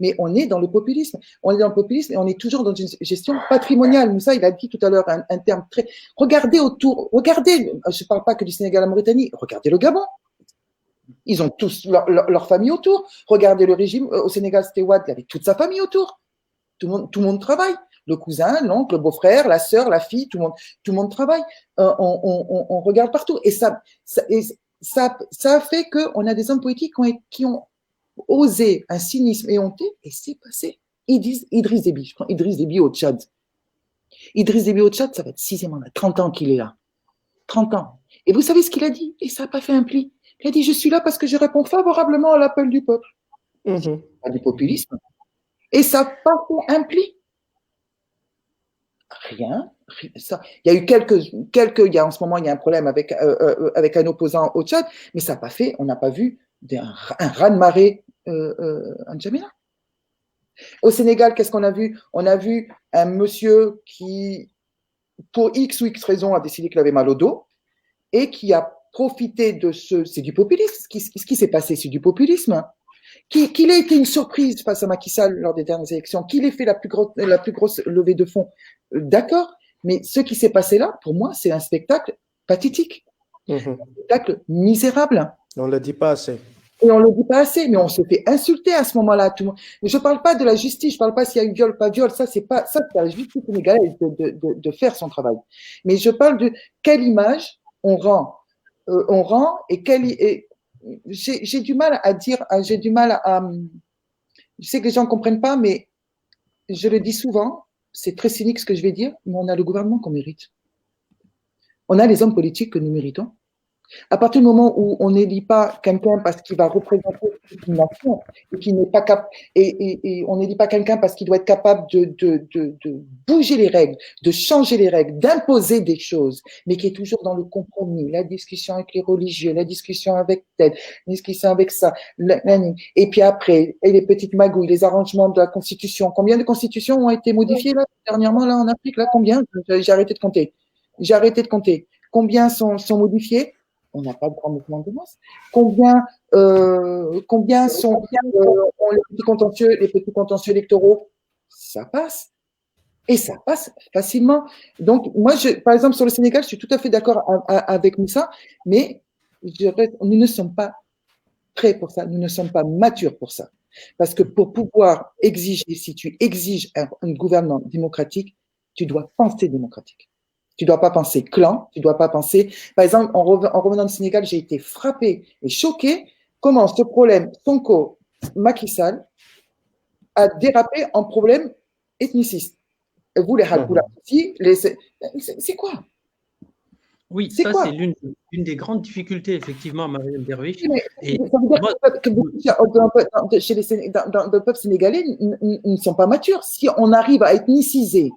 mais on est dans le populisme. On est dans le populisme et on est toujours dans une gestion patrimoniale. Moussa, il a dit tout à l'heure un terme très. Regardez autour, regardez. Je ne parle pas que du Sénégal à la Mauritanie. Regardez le Gabon. Ils ont tous leur famille autour. Regardez le régime au Sénégal, c'était Wade, il avait toute sa famille autour. Tout le monde travaille. Le cousin, l'oncle, le beau-frère, la sœur, la fille, tout le monde travaille. On regarde partout. Et ça a fait qu'on a des hommes politiques qui ont osé, un cynisme éhonté, et c'est passé. Ils disent Idriss Déby, je prends Idriss Déby au Tchad. Idriss Déby au Tchad, ça va être 6e mandat, 30 ans qu'il est là. 30 ans. Et vous savez ce qu'il a dit? Et ça n'a pas fait un pli. Il a dit, je suis là parce que je réponds favorablement à l'appel du peuple. Pas du populisme. Et ça n'a pas fait un pli. Rien. Ça. Il y a eu il y a en ce moment, il y a un problème avec un opposant au Tchad, mais ça n'a pas fait, on n'a pas vu un raz-de-marée en N'Djamena. Au Sénégal, qu'est-ce qu'on a vu? On a vu un monsieur qui, pour X ou X raison, a décidé qu'il avait mal au dos et qui a profité de c'est du populisme. Ce qui s'est passé, c'est du populisme. Qu'il ait été une surprise face à Macky Sall lors des dernières élections, qu'il ait fait la plus grosse levée de fonds, d'accord, mais ce qui s'est passé là, pour moi, c'est un spectacle pathétique, un spectacle misérable. On ne le dit pas assez. Et on ne le dit pas assez, mais on se fait insulter à ce moment-là. Tout le monde. Mais je ne parle pas de la justice, je ne parle pas s'il y a eu viol ou pas viol, ça c'est à la justice sénégalaise de faire son travail. Mais je parle de quelle image on rend et j'ai du mal à dire, je sais que les gens ne comprennent pas, mais je le dis souvent, c'est très cynique ce que je vais dire, mais on a le gouvernement qu'on mérite. On a les hommes politiques que nous méritons. À partir du moment où on n'élit pas quelqu'un parce qu'il va représenter une nation et qui n'est pas capable, et on n'élit pas quelqu'un parce qu'il doit être capable de bouger les règles, de changer les règles, d'imposer des choses, mais qui est toujours dans le compromis, la discussion avec les religieux, la discussion avec tel, la discussion avec ça, et puis après, et les petites magouilles, les arrangements de la Constitution. Combien de constitutions ont été modifiées là, dernièrement là en Afrique là? Combien? J'ai arrêté de compter. Combien sont modifiées? On n'a pas de grand mouvement de masse. Combien sont ont les petits contentieux électoraux? Ça passe. Et ça passe facilement. Donc, moi, par exemple, sur le Sénégal, je suis tout à fait d'accord avec Moussa, mais nous ne sommes pas prêts pour ça, nous ne sommes pas matures pour ça. Parce que pour pouvoir exiger, si tu exiges un gouvernement démocratique, tu dois penser démocratique. Tu ne dois pas penser clan, tu ne dois pas penser… Par exemple, en revenant du Sénégal, j'ai été frappée et choquée comment ce problème Sonko-Macky Sall a dérapé en problème ethniciste. Et vous, les Halpula aussi, c'est quoi? Oui, ça c'est l'une des grandes difficultés, effectivement, Mariam Dervish. Et ça veut dire que dans le peuple sénégalais, ne sont pas matures. Si on arrive à ethniciser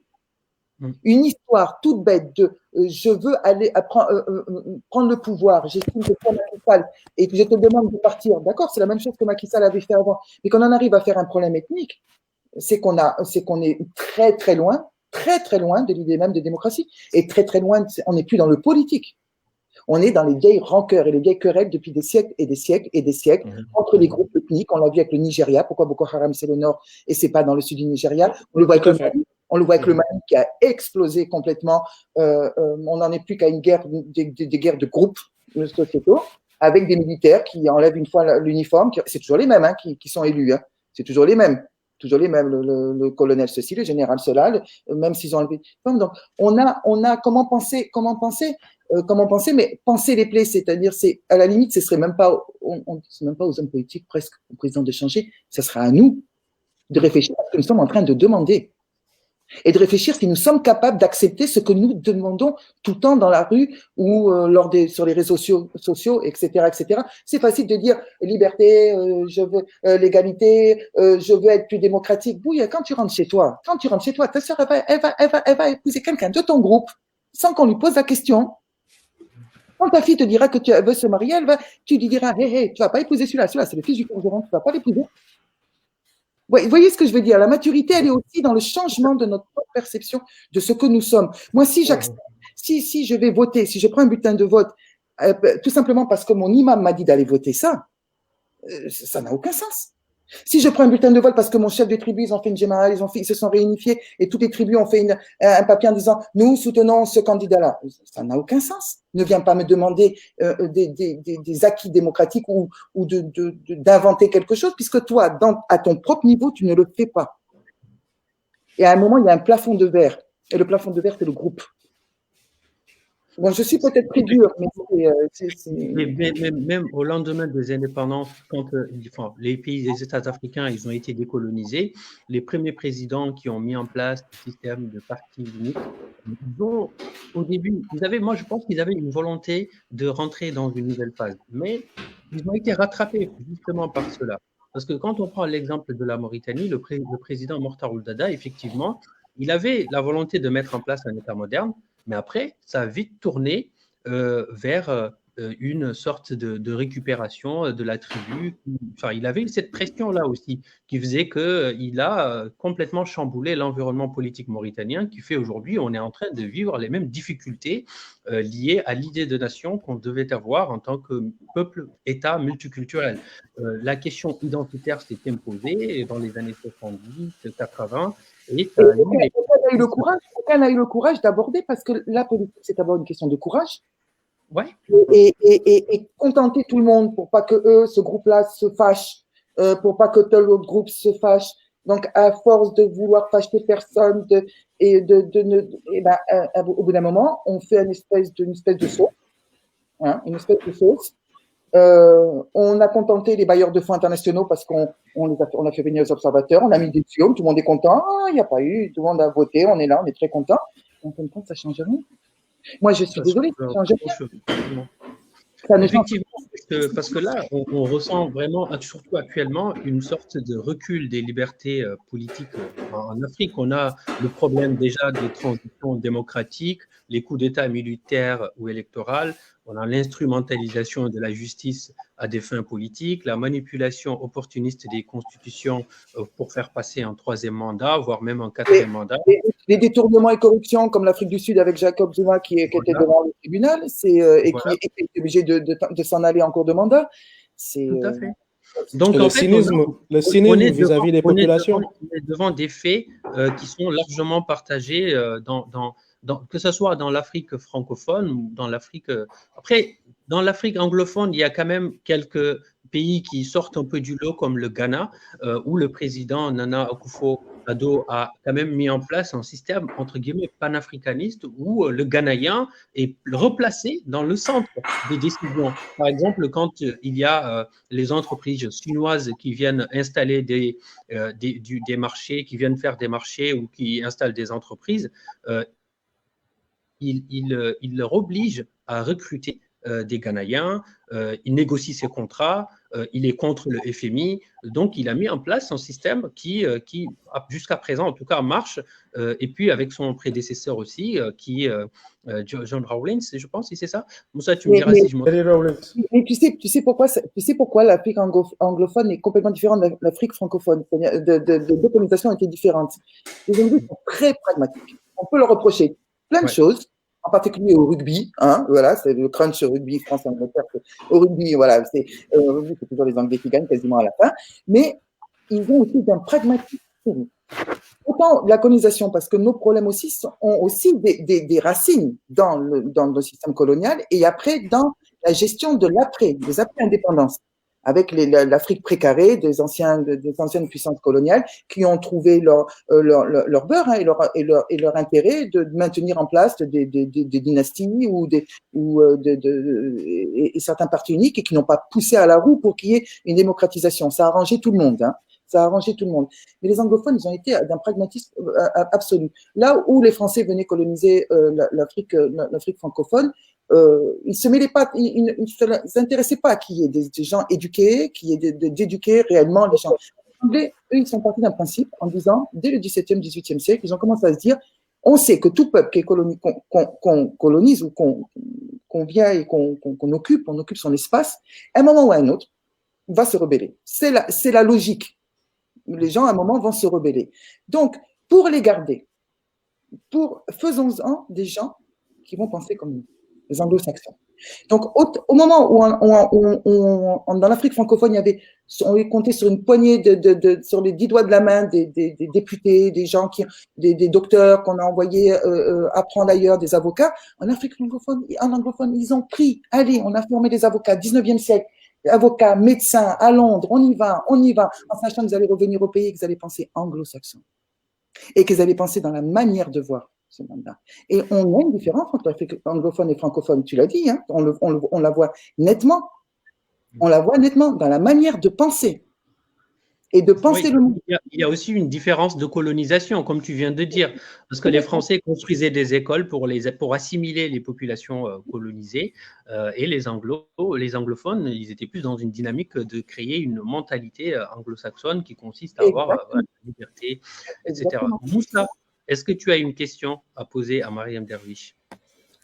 une histoire toute bête de je veux aller prendre le pouvoir, j'estime que c'est Macky Sall et que je te demande de partir, d'accord, c'est la même chose que Macky Sall avait fait avant, mais qu'on en arrive à faire un problème ethnique, c'est qu'on est très très loin de l'idée même de démocratie et très très loin, on n'est plus dans le politique. On est dans les vieilles rancœurs et les vieilles querelles depuis des siècles et des siècles et des siècles entre les groupes ethniques. On l'a vu avec le Nigeria. Pourquoi Boko Haram c'est le nord et c'est pas dans le sud du Nigeria? On le voit avec le Mali. On le voit avec le Mali qui a explosé complètement. On n'en est plus qu'à une guerre, des guerres de groupes sociétaux avec des militaires qui enlèvent une fois l'uniforme. C'est toujours les mêmes qui sont élus. Hein. C'est toujours les mêmes. Toujours les mêmes, le colonel ceci, le général cela, même s'ils ont enlevé. Donc, on a comment penser, mais penser les plaies, c'est-à-dire, à la limite, ce serait même pas, c'est même pas aux hommes politiques, presque, au président de changer, ce sera à nous de réfléchir à ce que nous sommes en train de demander. Et de réfléchir si nous sommes capables d'accepter ce que nous demandons tout le temps dans la rue ou sur les réseaux sociaux, etc., etc. C'est facile de dire liberté, je veux l'égalité, je veux être plus démocratique. Bouille, quand tu rentres chez toi, ta sœur, elle va épouser quelqu'un de ton groupe sans qu'on lui pose la question. Quand ta fille te dira que tu veux se marier, tu lui diras, hé, tu vas pas épouser celui-là, c'est le fils du forgeron, tu vas pas l'épouser. Vous voyez ce que je veux dire? La maturité, elle est aussi dans le changement de notre perception de ce que nous sommes. Moi, si j'accepte, si je vais voter, si je prends un bulletin de vote, tout simplement parce que mon imam m'a dit d'aller voter ça, ça n'a aucun sens. Si je prends un bulletin de vote parce que mon chef de tribu, ils ont fait une gémara, ils se sont réunifiés et toutes les tribus ont fait un papier en disant « Nous soutenons ce candidat-là », ça n'a aucun sens. Ne viens pas me demander des acquis démocratiques ou d'inventer quelque chose, puisque toi, à ton propre niveau, tu ne le fais pas. Et à un moment, il y a un plafond de verre. Et le plafond de verre, c'est le groupe. Bon, je suis peut-être très dur, mais même au lendemain des indépendances, quand les pays des États africains, ils ont été décolonisés, les premiers présidents qui ont mis en place le système de parti unique, au début, moi je pense qu'ils avaient une volonté de rentrer dans une nouvelle phase, mais ils ont été rattrapés justement par cela. Parce que quand on prend l'exemple de la Mauritanie, le président Mortar Ould-Daddah, effectivement, il avait la volonté de mettre en place un État moderne, mais après, ça a vite tourné vers une sorte de récupération de la tribu. Enfin, il avait cette pression-là aussi, qui faisait qu'il a complètement chamboulé l'environnement politique mauritanien, qui fait aujourd'hui, on est en train de vivre les mêmes difficultés liées à l'idée de nation qu'on devait avoir en tant que peuple-État multiculturel. La question identitaire s'est imposée dans les années 70, 80, et ça a eu aucun n'a eu le courage d'aborder, parce que la politique, c'est d'abord une question de courage. Ouais. Et contenter tout le monde pour pas que ce groupe-là se fâche, pour pas que tel autre groupe se fâche. Donc, à force de vouloir fâcher personne, au bout d'un moment, on fait une espèce de sauce, hein, une espèce de sauce. On a contenté les bailleurs de fonds internationaux parce qu'on a fait venir les observateurs, on a mis des tuyaux, tout le monde est content. Ah, il n'y a pas eu, tout le monde a voté, on est là, on est très content. En fin de compte, ça ne change rien. Moi, je suis désolée, ça ne change rien. Effectivement, parce que là, on ressent vraiment, surtout actuellement, une sorte de recul des libertés politiques en Afrique. On a le problème déjà des transitions démocratiques, les coups d'État militaires ou électoraux, on a l'instrumentalisation de la justice à des fins politiques, la manipulation opportuniste des constitutions pour faire passer un troisième mandat, voire même un quatrième mandat. Les détournements et corruptions, comme l'Afrique du Sud avec Jacob Zuma qui était devant le tribunal, qui était obligé de s'en aller en cours de mandat. Tout à fait. Donc, le cynisme vis-à-vis des populations. On est devant des faits qui sont largement partagés que ce soit dans l'Afrique francophone ou dans l'Afrique. Après, dans l'Afrique anglophone, il y a quand même quelques pays qui sortent un peu du lot, comme le Ghana, où le président Nana Akufo-Addo a quand même mis en place un système, entre guillemets, panafricaniste, où le Ghanéen est replacé dans le centre des décisions. Par exemple, quand il y a les entreprises chinoises qui viennent installer des marchés, qui viennent faire des marchés ou qui installent des entreprises, il leur oblige à recruter des Ghanéens, il négocie ses contrats, il est contre le FMI, donc il a mis en place un système qui jusqu'à présent en tout cas marche, et puis avec son prédécesseur aussi, John Rawlings, je pense, si c'est ça. Moussa, tu me diras si je me trompe. Mais tu sais pourquoi l'Afrique anglophone est complètement différente de l'Afrique francophone, de décolonisation était différente. Les Anglais sont très pragmatiques. On peut leur reprocher plein de choses, en particulier au rugby, hein, voilà, c'est le crunch rugby France-Angleterre. Au rugby, voilà, c'est toujours les Anglais qui gagnent quasiment à la fin, mais ils ont aussi d'un pragmatisme. Autant la colonisation, parce que nos problèmes aussi ont aussi des racines dans le système colonial et après dans la gestion des après-indépendances, avec l'Afrique précarée des anciennes puissances coloniales qui ont trouvé leur beurre, hein, et leur intérêt de maintenir en place des dynasties et certains partis uniques et qui n'ont pas poussé à la roue pour qu'il y ait une démocratisation. Ça a arrangé tout le monde, hein. Ça a arrangé tout le monde. Mais les anglophones, ils ont été d'un pragmatisme absolu. Là où les Français venaient coloniser l'Afrique francophone, ils se mêlaient pas, ils ne s'intéressaient pas à qu'il y ait des gens éduqués, qu'il y ait d'éduquer réellement les gens. Les Anglais, eux, ils sont partis d'un principe en disant, dès le XVIIe, XVIIIe siècle, ils ont commencé à se dire, on sait que tout peuple qu'on colonise ou qu'on vient et qu'on occupe, on occupe son espace, à un moment ou à un autre, va se rebeller. C'est la logique. Les gens, à un moment, vont se rebeller. Donc, pour les garder, faisons-en des gens qui vont penser comme nous, les anglo-saxons. Donc, au moment où dans l'Afrique francophone, on comptait sur une poignée, sur les 10 doigts de la main des députés, des gens des docteurs qu'on a envoyés apprendre ailleurs, des avocats. En Afrique francophone, en anglophone, ils ont pris, allez, on a formé des avocats, 19e siècle, avocats, médecins, à Londres, on y va, en sachant que vous allez revenir au pays et que vous allez penser anglo-saxon. Et que vous allez penser dans la manière de voir ce mandat. Et on a une différence entre l'Afrique anglophone et francophone, tu l'as dit, hein, on la voit nettement. On la voit nettement dans la manière de penser. Et de penser le monde. Il y a aussi une différence de colonisation, comme tu viens de dire, parce que les Français construisaient des écoles pour assimiler les populations colonisées, et les anglophones, ils étaient plus dans une dynamique de créer une mentalité anglo-saxonne qui consiste à avoir la liberté, etc. Moussa, est-ce que tu as une question à poser à Mariam Derwiche?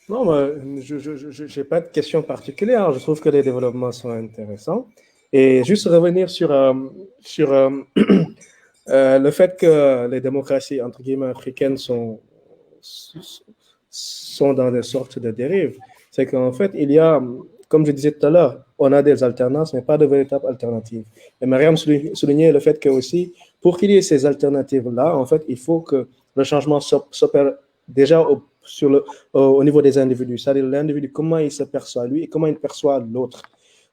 Non, je n'ai pas de question particulière. Je trouve que les développements sont intéressants. Et juste revenir sur le fait que les démocraties, entre guillemets, africaines sont dans des sortes de dérives. C'est qu'en fait, il y a, comme je disais tout à l'heure, on a des alternances, mais pas de véritables alternatives. Et Mariam soulignait le fait que aussi, pour qu'il y ait ces alternatives-là, en fait, il faut que le changement s'opère déjà au niveau des individus, c'est-à-dire l'individu, comment il se perçoit lui et comment il perçoit l'autre.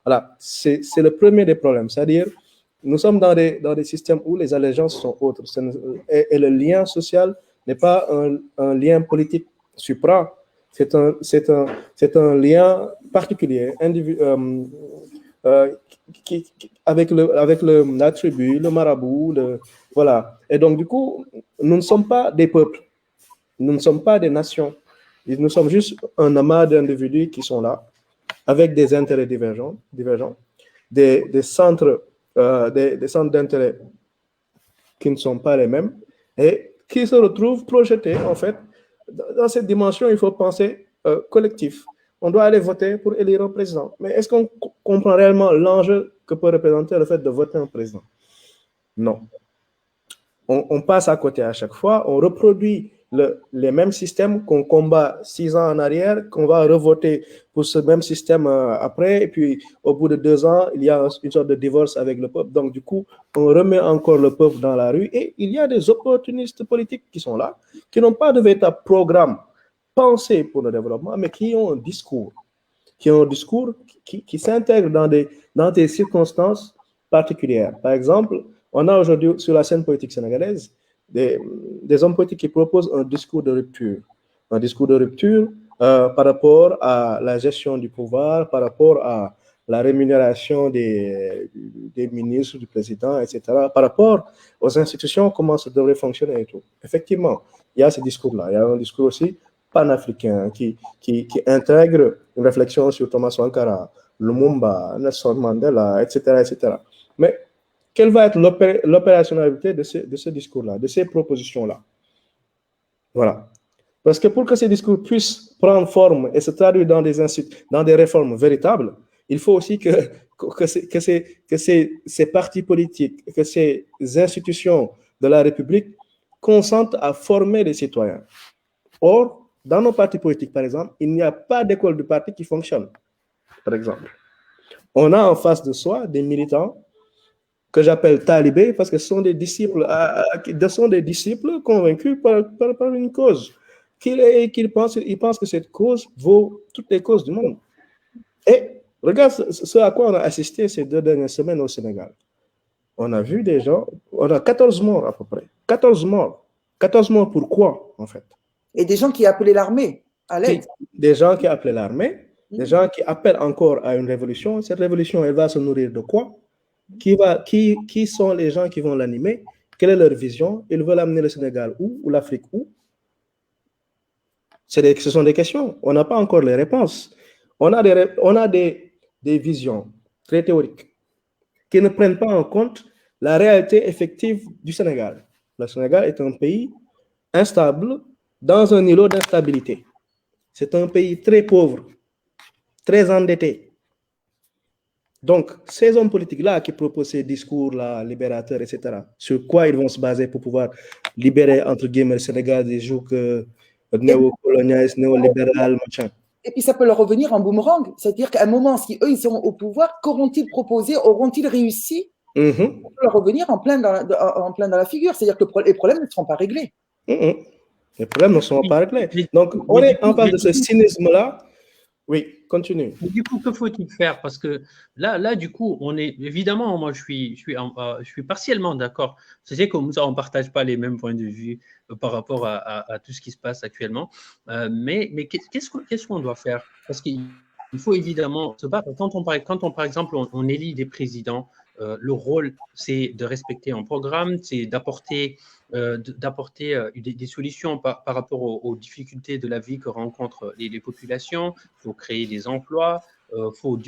Voilà, c'est le premier des problèmes, c'est-à-dire nous sommes dans des systèmes où les allégeances sont autres et le lien social n'est pas un lien politique supra, c'est un lien particulier, avec la tribu, le marabout, voilà. Et donc du coup, nous ne sommes pas des peuples, nous ne sommes pas des nations, nous sommes juste un amas d'individus qui sont là, avec des intérêts divergents, des centres d'intérêt qui ne sont pas les mêmes et qui se retrouvent projetés, en fait, dans cette dimension. Il faut penser collectif. On doit aller voter pour élire un président. Mais est-ce qu'on comprend réellement l'enjeu que peut représenter le fait de voter un président? Non. On passe à côté à chaque fois, on reproduit les mêmes systèmes qu'on combat 6 ans en arrière, qu'on va revoter pour ce même système après, et puis au bout de 2 ans, il y a une sorte de divorce avec le peuple. Donc du coup, on remet encore le peuple dans la rue, et il y a des opportunistes politiques qui sont là, qui n'ont pas de véritable programme pensé pour le développement, mais qui ont un discours, qui s'intègre dans des circonstances particulières. Par exemple, on a aujourd'hui sur la scène politique sénégalaise des hommes politiques qui proposent un discours de rupture. Un discours de rupture par rapport à la gestion du pouvoir, par rapport à la rémunération des ministres, du président, etc., par rapport aux institutions, comment ça devrait fonctionner et tout. Effectivement, il y a ce discours-là. Il y a un discours aussi panafricain qui intègre une réflexion sur Thomas Sankara, Lumumba, Nelson Mandela, etc., etc. Mais quelle va être l'opérationnalité de ce discours-là, de ces propositions-là? Voilà. Parce que pour que ces discours puissent prendre forme et se traduire dans des réformes véritables, il faut aussi que ces partis politiques, que ces institutions de la République consentent à former les citoyens. Or, dans nos partis politiques, par exemple, il n'y a pas d'école de parti qui fonctionne, par exemple. On a en face de soi des militants que j'appelle talibés parce que ce sont des disciples, convaincus par une cause. Ils pensent que cette cause vaut toutes les causes du monde. Et regarde ce à quoi on a assisté ces 2 dernières semaines au Sénégal. On a vu des gens, on a 14 morts à peu près. 14 morts. 14 morts pourquoi, en fait? Et des gens qui appelaient l'armée à l'aide. Des gens qui appelaient l'armée, des gens qui appellent encore à une révolution. Cette révolution, elle va se nourrir de quoi? Qui sont les gens qui vont l'animer? Quelle est leur vision? Ils veulent amener le Sénégal où? Ou l'Afrique où? Ce sont des questions. On n'a pas encore les réponses. On a des visions très théoriques qui ne prennent pas en compte la réalité effective du Sénégal. Le Sénégal est un pays instable dans un îlot d'instabilité. C'est un pays très pauvre, très endetté. Donc, ces hommes politiques-là qui proposent ces discours-là, libérateurs, etc., sur quoi ils vont se baser pour pouvoir libérer, entre guillemets, le Sénégal des jougs néocolonialistes, néolibéral, machin. Et puis ça peut leur revenir en boomerang. C'est-à-dire qu'à un moment, si eux, ils sont au pouvoir, qu'auront-ils proposé, auront-ils réussi? Ça peut leur revenir en plein dans la figure. C'est-à-dire que les problèmes ne seront pas réglés. Les problèmes ne seront pas réglés. Donc, on est en face de ce cynisme-là. Oui. continue. Mais du coup, que faut-il faire? Parce que là, du coup, on est évidemment, moi, je suis partiellement d'accord. C'est comme ça, on ne partage pas les mêmes points de vue par rapport à tout ce qui se passe actuellement. Mais qu'est-ce qu'on doit faire? Parce qu'il faut évidemment se battre. Quand par exemple, on élit des présidents, le rôle, c'est de respecter un programme, c'est d'apporter des solutions par rapport aux difficultés de la vie que rencontrent les populations. Il faut créer des emplois, il faut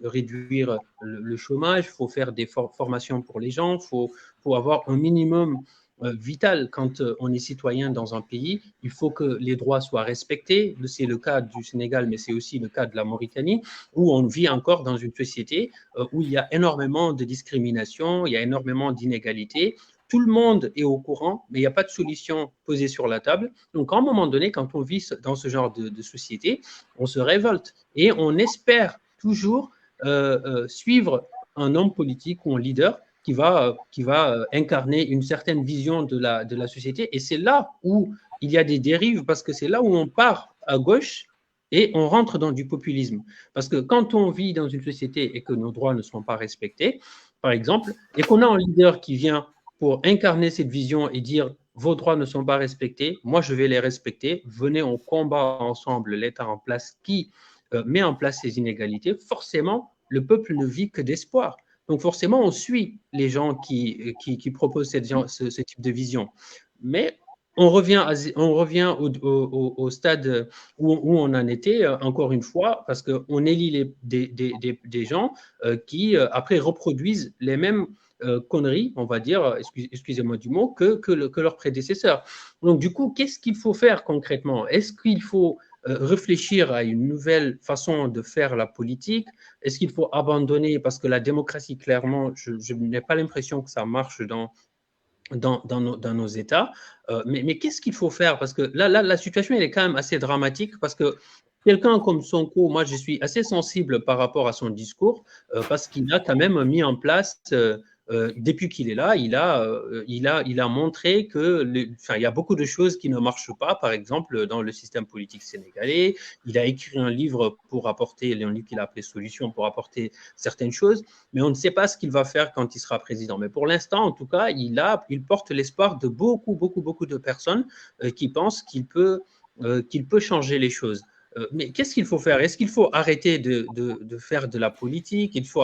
réduire le chômage, il faut faire des formations pour les gens, il faut avoir un minimum vital quand on est citoyen dans un pays. Il faut que les droits soient respectés. C'est le cas du Sénégal, mais c'est aussi le cas de la Mauritanie, où on vit encore dans une société où il y a énormément de discrimination, il y a énormément d'inégalités. Tout le monde est au courant, mais il n'y a pas de solution posée sur la table. Donc, à un moment donné, quand on vit dans ce genre de société, on se révolte et on espère toujours suivre un homme politique ou un leader qui va incarner une certaine vision de la société. Et c'est là où il y a des dérives, parce que c'est là où on part à gauche et on rentre dans du populisme. Parce que quand on vit dans une société et que nos droits ne sont pas respectés, par exemple, et qu'on a un leader qui vient pour incarner cette vision et dire vos droits ne sont pas respectés, moi je vais les respecter, venez, on combat ensemble l'État en place qui met en place ces inégalités, forcément, le peuple ne vit que d'espoir. Donc forcément, on suit les gens qui proposent ce type de vision. Mais on revient au stade où on en était, encore une fois, parce qu'on élit des gens qui, après, reproduisent les mêmes conneries, on va dire, excusez-moi du mot, que leurs prédécesseurs. Donc, du coup, qu'est-ce qu'il faut faire concrètement? Est-ce qu'il faut réfléchir à une nouvelle façon de faire la politique? Est-ce qu'il faut abandonner? Parce que la démocratie, clairement, je n'ai pas l'impression que ça marche dans nos États. Mais qu'est-ce qu'il faut faire? Parce que là, la situation, elle est quand même assez dramatique, parce que quelqu'un comme Sonko, moi, je suis assez sensible par rapport à son discours, parce qu'il a quand même mis en place, depuis qu'il est là, il a montré il y a beaucoup de choses qui ne marchent pas, par exemple, dans le système politique sénégalais. Il a écrit un livre un livre qu'il a appelé Solutions, pour apporter certaines choses, mais on ne sait pas ce qu'il va faire quand il sera président. Mais pour l'instant, en tout cas, il porte l'espoir de beaucoup, beaucoup, beaucoup de personnes qui pensent qu'il peut changer les choses. Mais qu'est-ce qu'il faut faire? Est-ce qu'il faut arrêter de faire de la politique? Il faut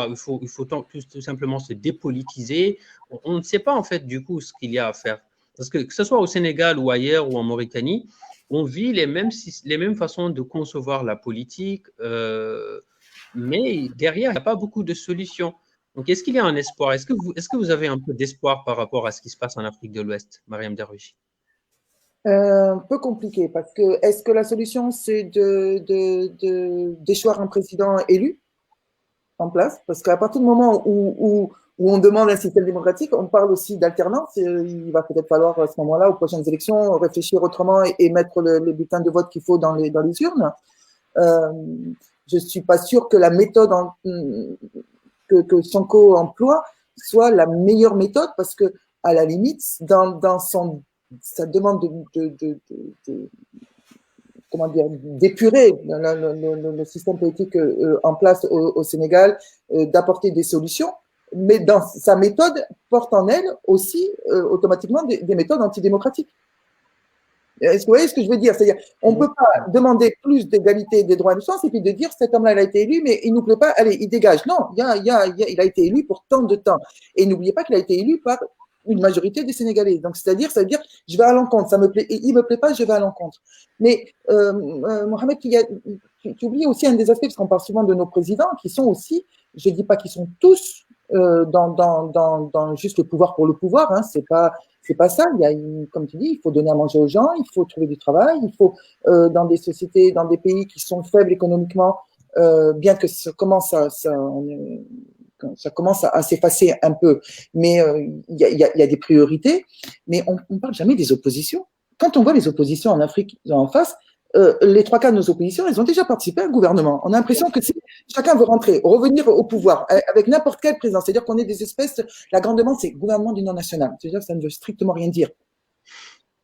tout simplement se dépolitiser. On ne sait pas en fait du coup ce qu'il y a à faire. Parce que ce soit au Sénégal ou ailleurs ou en Mauritanie, on vit les mêmes façons de concevoir la politique, mais derrière, il n'y a pas beaucoup de solutions. Donc, est-ce qu'il y a un espoir? Est-ce que vous avez un peu d'espoir par rapport à ce qui se passe en Afrique de l'Ouest, Mariam Derouichi? Un peu compliqué, parce que est-ce que la solution, c'est d'échoir un président élu en place? Parce qu'à partir du moment où on demande un système démocratique, on parle aussi d'alternance. Il va peut-être falloir à ce moment-là, aux prochaines élections, réfléchir autrement et mettre le bulletin de vote qu'il faut dans les urnes. Je ne suis pas sûre que la méthode que Sonko emploie soit la meilleure méthode, parce que à la limite, dans sa demande comment dire, d'épurer le système politique en place au Sénégal, d'apporter des solutions, mais dans sa méthode porte en elle aussi automatiquement des méthodes antidémocratiques. Est-ce que vous voyez ce que je veux dire? C'est-à-dire, on ne peut pas demander plus d'égalité des droits et des chances et puis de dire cet homme-là, il a été élu, mais il ne nous plaît pas, allez, il dégage. Non, il a été élu pour tant de temps. Et n'oubliez pas qu'il a été élu par une majorité des Sénégalais. Donc, c'est-à-dire, ça veut dire, je vais à l'encontre, ça me plaît, il me plaît pas, je vais à l'encontre. Mais, Mohamed, tu oublies aussi un des aspects, parce qu'on parle souvent de nos présidents, qui sont aussi, je ne dis pas qu'ils sont tous dans juste le pouvoir pour le pouvoir, hein, c'est pas ça. Comme tu dis, il faut donner à manger aux gens, il faut trouver du travail, il faut, dans des sociétés, dans des pays qui sont faibles économiquement, bien que ça commence à s'effacer un peu, mais il y a des priorités, mais on ne parle jamais des oppositions. Quand on voit les oppositions en Afrique en face, les 3/4 de nos oppositions, elles ont déjà participé à un gouvernement. On a l'impression que chacun veut revenir au pouvoir avec n'importe quel président. C'est-à-dire qu'on est des espèces, la grande demande, c'est gouvernement d'union nationale. C'est-à-dire que ça ne veut strictement rien dire.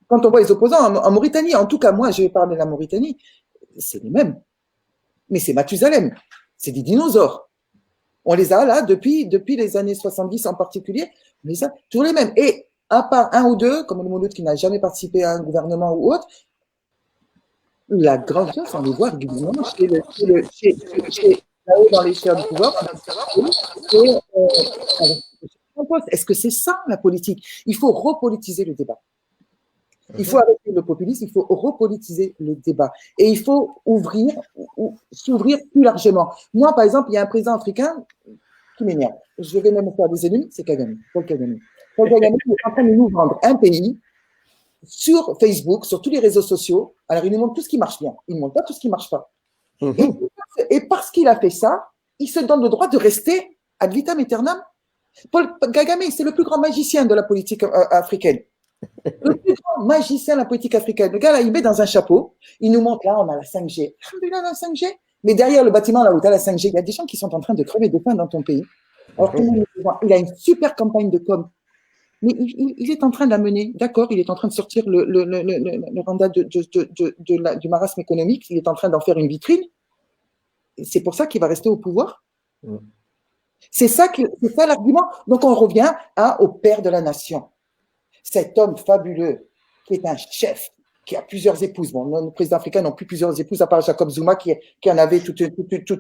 Quand on voit les opposants en Mauritanie, en tout cas, moi, je vais parler de la Mauritanie, c'est les mêmes. mais c'est Mathusalem, c'est des dinosaures. On les a là depuis les années 70 en particulier, on les a toujours les mêmes. Et à part un ou deux, comme le Mouloud qui n'a jamais participé à un gouvernement ou autre, la grande chose, on les voit régulièrement là-haut dans les sphères du pouvoir. Est-ce que c'est ça la politique? Il faut repolitiser le débat. Il faut arrêter le populisme, il faut repolitiser le débat. Et il faut s'ouvrir plus largement. Moi, par exemple, il y a un président africain qui m'énerve. Je vais même faire des ennemis, c'est Kagame. Paul Kagame. Paul Kagame est en train de nous vendre un pays sur Facebook, sur tous les réseaux sociaux. Alors, il nous montre tout ce qui marche bien. Il ne montre pas tout ce qui ne marche pas. Et parce qu'il a fait ça, il se donne le droit de rester ad vitam aeternam. Paul Kagame, c'est le plus grand magicien de la politique africaine. Le plus grand magicien de la politique africaine. Le gars, là, il met dans un chapeau, il nous montre, là, on a la 5G. Alhamdoulilah, la 5G. Mais derrière le bâtiment, là où tu as la 5G, il y a des gens qui sont en train de crever de faim dans ton pays. Alors, tout le monde il a une super campagne de com. Mais il est en train de la mener. D'accord, il est en train de sortir le mandat du marasme économique. Il est en train d'en faire une vitrine. C'est pour ça qu'il va rester au pouvoir. C'est ça l'argument. Donc, on revient au père de la nation. Cet homme fabuleux qui est un chef, qui a plusieurs épouses. Bon, nos présidents africains n'ont plus plusieurs épouses, à part Jacob Zuma qui en avait toute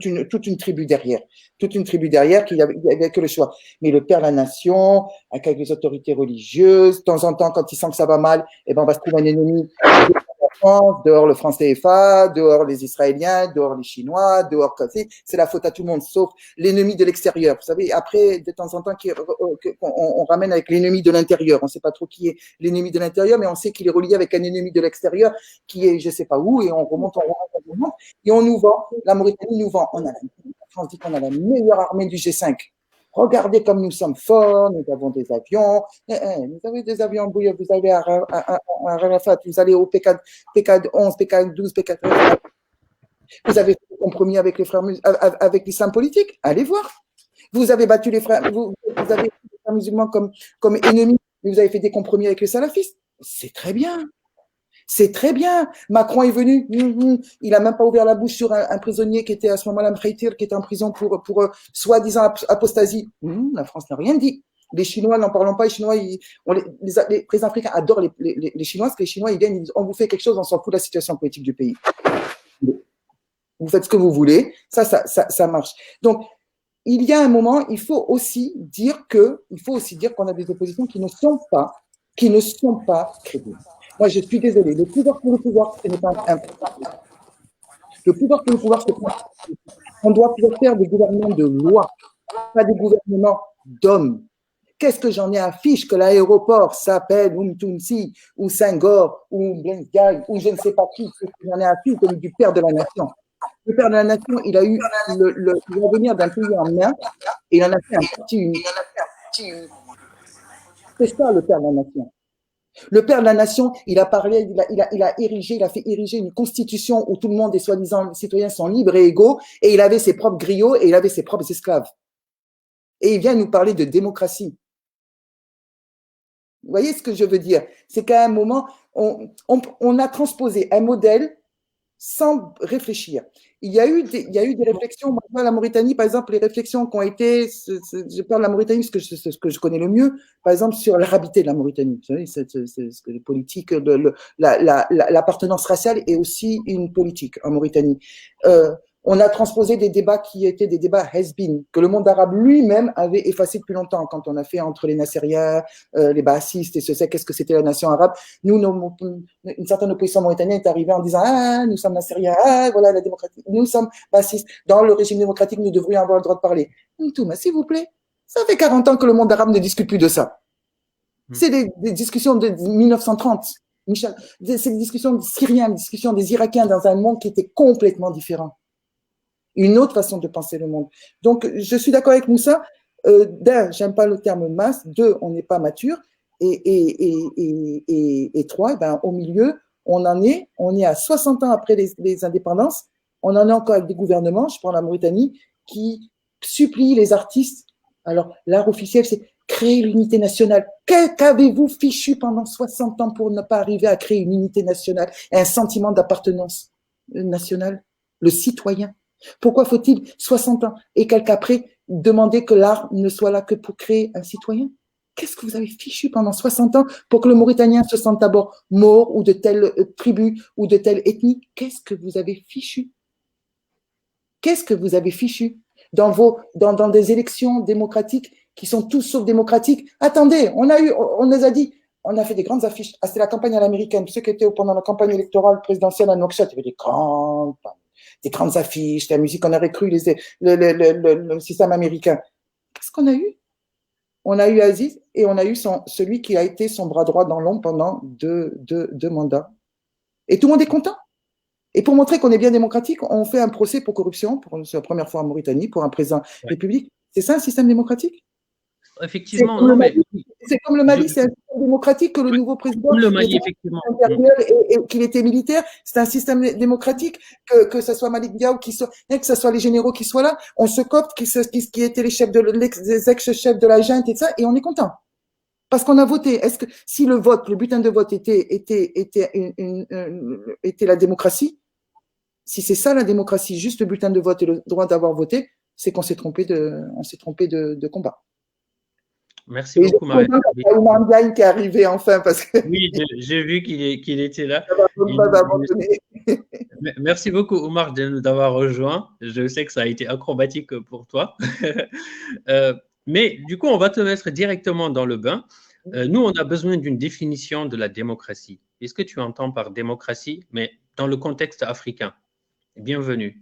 une tribu derrière. Toute une tribu derrière qui avait que le choix. Mais le père de la nation, avec les autorités religieuses, de temps en temps, quand il sent que ça va mal, eh ben, on va se trouver un ennemi. Dehors le franc CFA, dehors les Israéliens, dehors les Chinois, dehors c'est la faute à tout le monde, sauf l'ennemi de l'extérieur. Vous savez, après, de temps en temps, on ramène avec l'ennemi de l'intérieur. On ne sait pas trop qui est l'ennemi de l'intérieur, mais on sait qu'il est relié avec un ennemi de l'extérieur qui est je ne sais pas où, et on remonte, et on nous vend, la Mauritanie nous vend. La France dit qu'on a la meilleure armée du G5. Regardez comme nous sommes forts, nous avons des avions. Vous avez des avions, vous avez à Rafat, vous allez au PK 11, PK 12, PK 13. Vous avez fait des compromis avec les frères, avec l'islam politique. Allez voir. Vous avez battu les frères, vous avez fait les frères musulmans comme ennemis, mais vous avez fait des compromis avec les salafistes. C'est très bien. C'est très bien. Macron est venu, il n'a même pas ouvert la bouche sur un prisonnier qui était à ce moment-là, Mkhaitir, qui était en prison pour soi-disant apostasie. La France n'a rien dit. Les Chinois, n'en parlons pas, les Chinois, les présidents africains adorent les Chinois, parce que les Chinois, ils viennent, on vous fait quelque chose, on s'en fout de la situation politique du pays. Vous faites ce que vous voulez, ça marche. Donc, il y a un moment, il faut aussi dire qu'on a des oppositions qui ne sont pas crédibles. Moi, je suis désolé. Le pouvoir pour le pouvoir, ce n'est pas un pouvoir. Le pouvoir pour le pouvoir, c'est pas. On doit pouvoir faire des gouvernements de loi, pas des gouvernements d'hommes. Qu'est-ce que j'en ai à fiche que l'aéroport s'appelle Umtumsi, ou Senghor, ou Blaise Diagne, ou je ne sais pas qui. J'en ai à fiche comme du père de la nation. Le père de la nation, il a eu l'avenir d'un pays en main, et il en a fait un parti unique. C'est ça, le père de la nation. Le père de la nation, il a parlé, il a fait ériger une constitution où tout le monde, et soi-disant les citoyens, sont libres et égaux, et il avait ses propres griots et il avait ses propres esclaves. Et il vient nous parler de démocratie. Vous voyez ce que je veux dire? C'est qu'à un moment, on a transposé un modèle sans réfléchir. Il y a eu des réflexions. Moi, la Mauritanie, par exemple, les réflexions qui ont été, je parle de la Mauritanie parce que c'est ce que je connais le mieux, par exemple, sur l'arabité de la Mauritanie. Vous savez, c'est les politiques, l'appartenance raciale est aussi une politique en Mauritanie. On a transposé des débats qui étaient des débats has-been, que le monde arabe lui-même avait effacé depuis longtemps, quand on a fait entre les Nassériens, les Baassistes et qu'est-ce que c'était la nation arabe. Nous, une certaine opposition mauritanienne est arrivée en disant « Ah, nous sommes Nassériens, ah, voilà la démocratie, nous sommes Baassistes. Dans le régime démocratique, nous devrions avoir le droit de parler. » Tout, mais s'il vous plaît, ça fait 40 ans que le monde arabe ne discute plus de ça. C'est des discussions de 1930. Michel, c'est des discussions des Syriens, des discussions des Irakiens dans un monde qui était complètement différent. Une autre façon de penser le monde. Donc, je suis d'accord avec Moussa. D'un, j'aime pas le terme masse. Deux, on n'est pas mature. Et trois, ben, au milieu, on est à 60 ans après les indépendances. On en est encore avec des gouvernements, je prends la Mauritanie, qui supplient les artistes. Alors, l'art officiel, c'est créer l'unité nationale. Qu'avez-vous fichu pendant 60 ans pour ne pas arriver à créer une unité nationale et un sentiment d'appartenance nationale? Le citoyen. Pourquoi faut-il 60 ans et quelques après demander que l'art ne soit là que pour créer un citoyen? Qu'est-ce que vous avez fichu pendant 60 ans pour que le Mauritanien se sente d'abord mort ou de telle tribu ou de telle ethnie? Qu'est-ce que vous avez fichu? Qu'est-ce que vous avez fichu dans des élections démocratiques qui sont tous sauf démocratiques? Attendez, on les a dit, on a fait des grandes affiches. Ah, c'était la campagne à l'américaine. Ceux qui étaient pendant la campagne électorale présidentielle à Nouakchott, il y avait des grandes affiches, la musique, on aurait cru le système américain. Qu'est-ce qu'on a eu? On a eu Aziz et on a eu celui qui a été son bras droit dans l'ombre pendant deux mandats. Et tout le monde est content. Et pour montrer qu'on est bien démocratique, on fait un procès pour corruption, c'est la première fois en Mauritanie, pour un président république. C'est ça un système démocratique? Effectivement, non, mais c'est comme le Mali, c'est un système démocratique que le nouveau président, le Mali, effectivement, et qu'il était militaire, c'est un système démocratique que ce soit Malik Diaw que ce soit les généraux qui soient là, on se copte qui étaient les ex-chefs de la junte et ça, et on est content. Parce qu'on a voté. Est-ce que si le bulletin de vote était la démocratie, si c'est ça la démocratie, juste le bulletin de vote et le droit d'avoir voté, c'est qu'on s'est trompé de combat. Merci beaucoup, Marie. Il y a Oumar Ndiaye qui est arrivé enfin. Parce que oui, j'ai vu qu'il était là. Merci beaucoup, Oumar, d'avoir rejoint. Je sais que ça a été acrobatique pour toi. Mais du coup, on va te mettre directement dans le bain. Nous, on a besoin d'une définition de la démocratie. Qu'est-ce que tu entends par démocratie, mais dans le contexte africain? Bienvenue.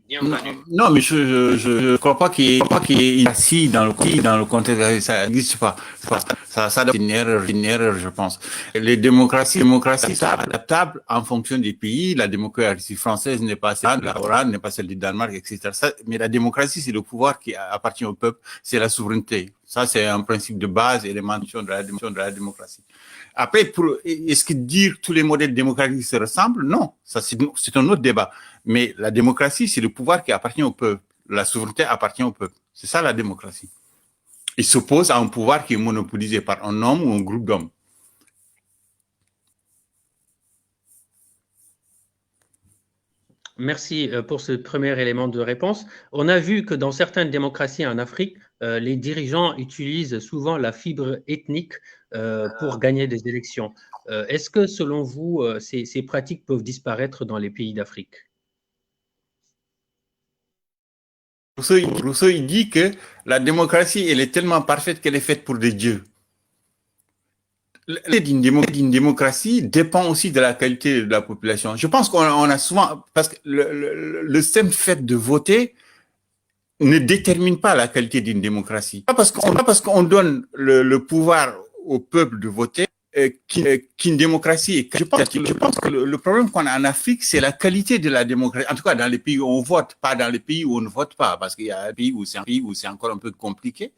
Non, mais je crois pas qu'il est assis dans le contexte, ça n'existe pas. Ça doit être une erreur, je pense. Les démocraties sont adaptables en fonction des pays. La démocratie française n'est pas celle de la Hollande, n'est pas celle du Danemark, etc. Mais la démocratie, c'est le pouvoir qui appartient au peuple, c'est la souveraineté. Ça, c'est un principe de base élémentaire de la démocratie. Après, est-ce que dire tous les modèles démocratiques se ressemblent? Non, ça c'est un autre débat. Mais la démocratie, c'est le pouvoir qui appartient au peuple. La souveraineté appartient au peuple. C'est ça la démocratie. Il s'oppose à un pouvoir qui est monopolisé par un homme ou un groupe d'hommes. Merci pour ce premier élément de réponse. On a vu que dans certaines démocraties en Afrique, les dirigeants utilisent souvent la fibre ethnique pour gagner des élections. Est-ce que, selon vous, ces pratiques peuvent disparaître dans les pays d'Afrique? Rousseau, il dit que la démocratie, elle est tellement parfaite qu'elle est faite pour des dieux. D'une démocratie dépend aussi de la qualité de la population. Je pense qu'on a souvent, parce que le simple fait de voter ne détermine pas la qualité d'une démocratie. Pas parce qu'on donne le pouvoir au peuple de voter qu'une démocratie est qualitative. Je pense que le problème qu'on a en Afrique, c'est la qualité de la démocratie. En tout cas, dans les pays où on vote, pas dans les pays où on ne vote pas, parce qu'il y a un pays où c'est encore un peu compliqué.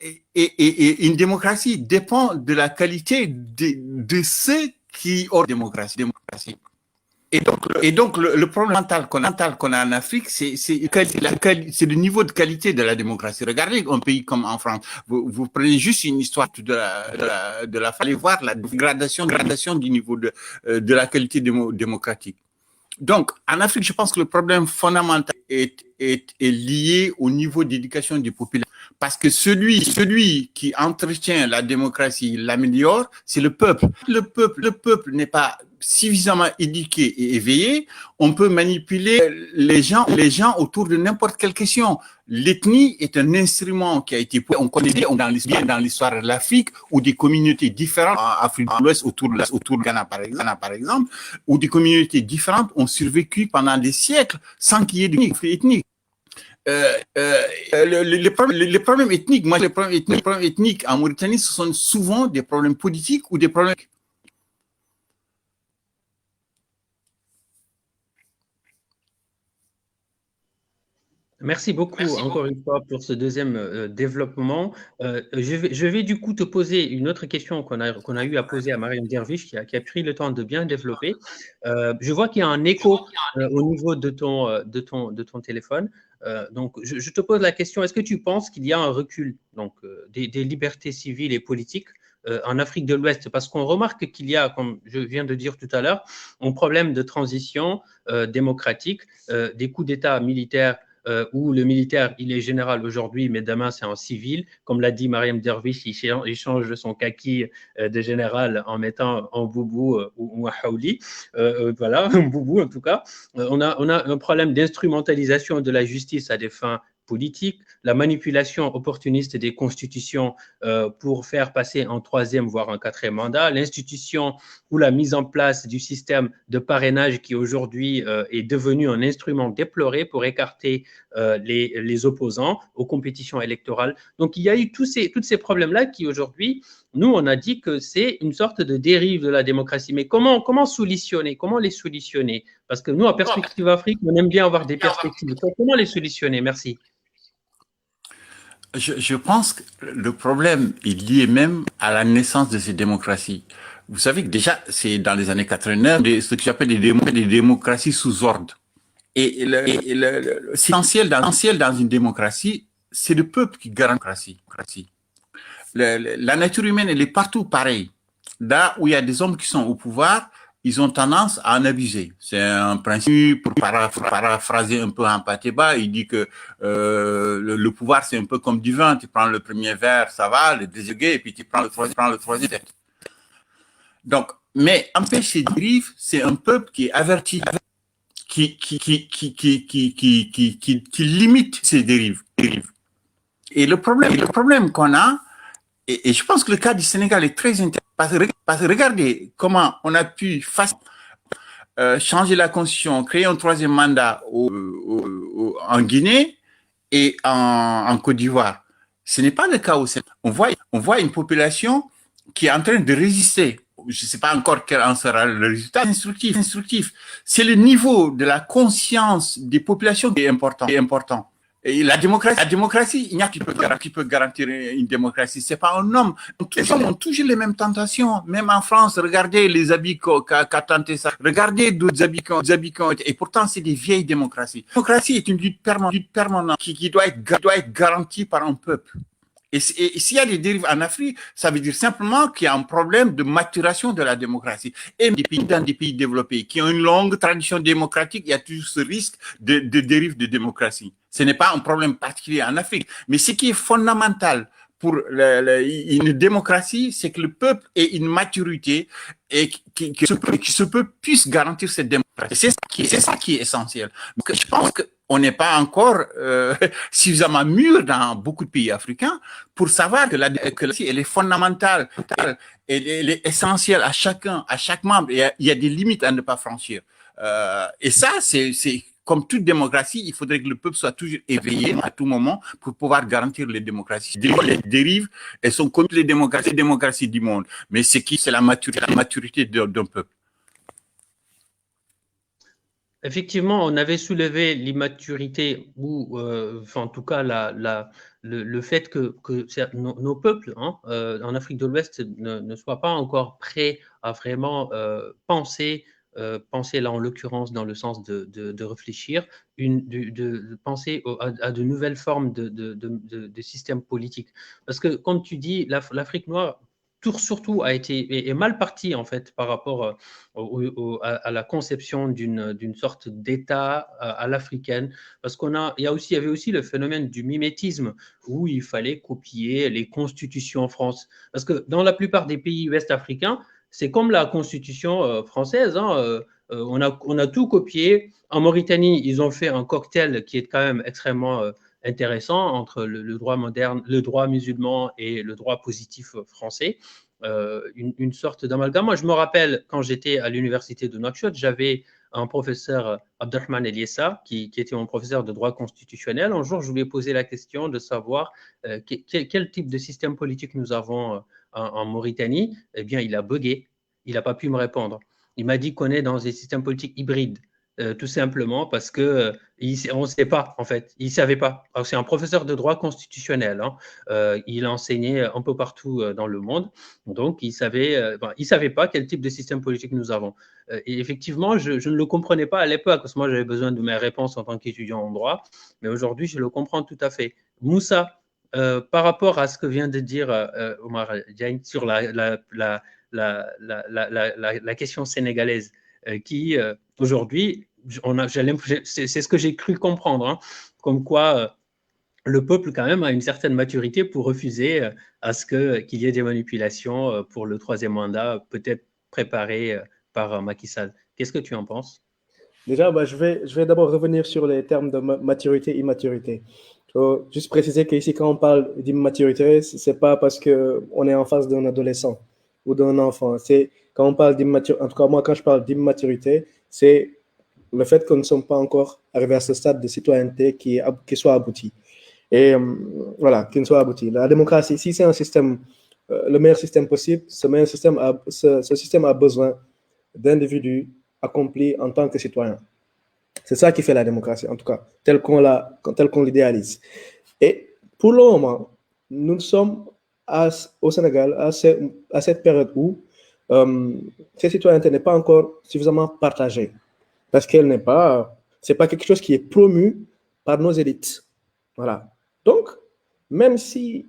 Et une démocratie dépend de la qualité de ceux qui ont démocratie. Et donc le problème mental qu'on a en Afrique, c'est le niveau de qualité de la démocratie. Regardez un pays comme en France. Vous prenez juste une histoire allez voir la dégradation du niveau de la qualité démocratique. Donc, en Afrique, je pense que le problème fondamental est lié au niveau d'éducation des populations. Parce que celui qui entretient la démocratie, l'améliore, c'est le peuple. Le peuple n'est pas suffisamment éduqué et éveillé. On peut manipuler les gens autour de n'importe quelle question. L'ethnie est un instrument qui a été, on connaît bien dans l'histoire de l'Afrique, où des communautés différentes, en Afrique de l'Ouest, autour de Ghana par exemple, où des communautés différentes ont survécu pendant des siècles sans qu'il y ait de conflit ethnique. Les problèmes ethniques, les problèmes ethniques en Mauritanie, ce sont souvent des problèmes politiques ou des problèmes. Merci beaucoup encore une fois pour ce deuxième développement. Je vais du coup te poser une autre question qu'on a eu à poser à Mariam Dervish qui a pris le temps de bien développer. Je vois qu'il y a un écho au niveau de ton téléphone. Donc, je te pose la question, est-ce que tu penses qu'il y a un recul des libertés civiles et politiques en Afrique de l'Ouest? Parce qu'on remarque qu'il y a, comme je viens de dire tout à l'heure, un problème de transition démocratique, des coups d'État militaires où le militaire, il est général aujourd'hui, mais demain, c'est en civil. Comme l'a dit Mariam Dervish, il change son kaki de général en mettant un boubou ou un haouli. Voilà, un boubou en tout cas. On a un problème d'instrumentalisation de la justice à des fins politiques, la manipulation opportuniste des constitutions pour faire passer un troisième, voire un quatrième mandat, l'institution ou la mise en place du système de parrainage qui aujourd'hui est devenu un instrument déploré pour écarter les opposants aux compétitions électorales. Donc il y a eu tous ces problèmes-là qui aujourd'hui, nous, on a dit que c'est une sorte de dérive de la démocratie. Mais comment solutionner? Comment les solutionner? Parce que nous, en Perspective Afrique, on aime bien avoir des perspectives. Comment les solutionner? Merci. Je pense que le problème est lié même à la naissance de ces démocraties. Vous savez que déjà, c'est dans les années 89, ce que j'appelle des démocraties sous ordre. Et l'essentiel dans une démocratie, c'est le peuple qui garantit la démocratie. La nature humaine, elle est partout pareille. Là où il y a des hommes qui sont au pouvoir, ils ont tendance à en abuser. C'est un principe, pour paraphraser un peu Hampâté-Bâ, il dit que le pouvoir, c'est un peu comme du vin. Tu prends le premier verre, ça va, le deuxième, et puis tu prends le troisième. Donc, mais empêcher ces dérives, c'est un peuple qui est averti, qui limite ces dérives. Et le problème qu'on a, et je pense que le cas du Sénégal est très intéressant, parce que regardez comment on a pu changer la constitution, créer un troisième mandat en Guinée et en Côte d'Ivoire. Ce n'est pas le cas au Sénégal. On voit une population qui est en train de résister. Je ne sais pas encore quel en sera le résultat instructif. C'est le niveau de la conscience des populations qui est important. Et la démocratie, il n'y a qui peut garantir une démocratie. C'est pas un homme. Les hommes ont toujours les mêmes tentations. Même en France, regardez les habits qu'a tenté ça. Regardez d'autres habits et pourtant, c'est des vieilles démocraties. La démocratie est une lutte permanente qui doit être garantie par un peuple. Et s'il y a des dérives en Afrique, ça veut dire simplement qu'il y a un problème de maturation de la démocratie. Et dans des pays développés qui ont une longue tradition démocratique, il y a toujours ce risque de dérive de démocratie. Ce n'est pas un problème particulier en Afrique. Mais ce qui est fondamental pour une démocratie, c'est que le peuple ait une maturité et que ce peuple puisse garantir cette démocratie. C'est ça qui est essentiel. Donc, je pense qu'on n'est pas encore suffisamment mûr dans beaucoup de pays africains pour savoir que la démocratie, elle est fondamentale, elle est essentielle à chaque membre. Il y a des limites à ne pas franchir. Et ça, c'est comme toute démocratie, il faudrait que le peuple soit toujours éveillé à tout moment pour pouvoir garantir les démocraties. Les dérives, elles sont comme les démocraties du monde. Mais c'est la maturité d'un peuple. Effectivement, on avait soulevé l'immaturité ou, en tout cas, le fait que nos peuples en Afrique de l'Ouest ne soient pas encore prêts à vraiment penser là en l'occurrence dans le sens de réfléchir, de penser à de nouvelles formes de systèmes politiques. Parce que, comme tu dis, l'Afrique noire, surtout est mal partie en fait par rapport à la conception d'une sorte d'État à l'africaine, parce il y avait aussi le phénomène du mimétisme où il fallait copier les constitutions en France, parce que dans la plupart des pays ouest-africains, c'est comme la constitution française, on a tout copié. En Mauritanie, ils ont fait un cocktail qui est quand même extrêmement intéressant entre le droit moderne, le droit musulman et le droit positif français, une sorte d'amalgame. Moi, je me rappelle quand j'étais à l'université de Nouakchott, j'avais un professeur, Abdelrahman Eliessa, qui était mon professeur de droit constitutionnel. Un jour, je lui ai posé la question de savoir quel type de système politique nous avons en Mauritanie. Eh bien, il a bugué. Il n'a pas pu me répondre. Il m'a dit qu'on est dans des systèmes politiques hybrides. Tout simplement parce que on ne sait pas en fait, il savait pas. C'est un professeur de droit constitutionnel, il enseignait un peu partout dans le monde, donc il savait pas quel type de système politique nous avons. Et effectivement, je ne le comprenais pas à l'époque parce que moi j'avais besoin de mes réponses en tant qu'étudiant en droit, mais aujourd'hui je le comprends tout à fait. Moussa, par rapport à ce que vient de dire Omar Diagne sur la question sénégalaise, qui aujourd'hui, c'est ce que j'ai cru comprendre, comme quoi le peuple quand même a une certaine maturité pour refuser à ce qu'il y ait des manipulations pour le troisième mandat, peut-être préparé par Macky Sall. Qu'est-ce que tu en penses? Déjà, je vais d'abord revenir sur les termes de maturité, immaturité. Il faut juste préciser qu'ici, quand on parle d'immaturité, c'est pas parce qu'on est en face d'un adolescent ou d'un enfant. C'est quand on parle d'immaturité, en tout cas, moi, quand je parle d'immaturité, c'est le fait que nous ne sommes pas encore arrivés à ce stade de citoyenneté qui soit abouti. Et voilà, qui ne soit abouti. La démocratie, si c'est un système, le meilleur système possible, ce système a besoin d'individus accomplis en tant que citoyens. C'est ça qui fait la démocratie, en tout cas, tel qu'on l'idéalise. Et pour le moment, nous sommes au Sénégal à cette période où cette citoyenneté n'est pas encore suffisamment partagée. Parce qu'elle n'est pas, c'est pas quelque chose qui est promu par nos élites. Voilà. Donc, même si,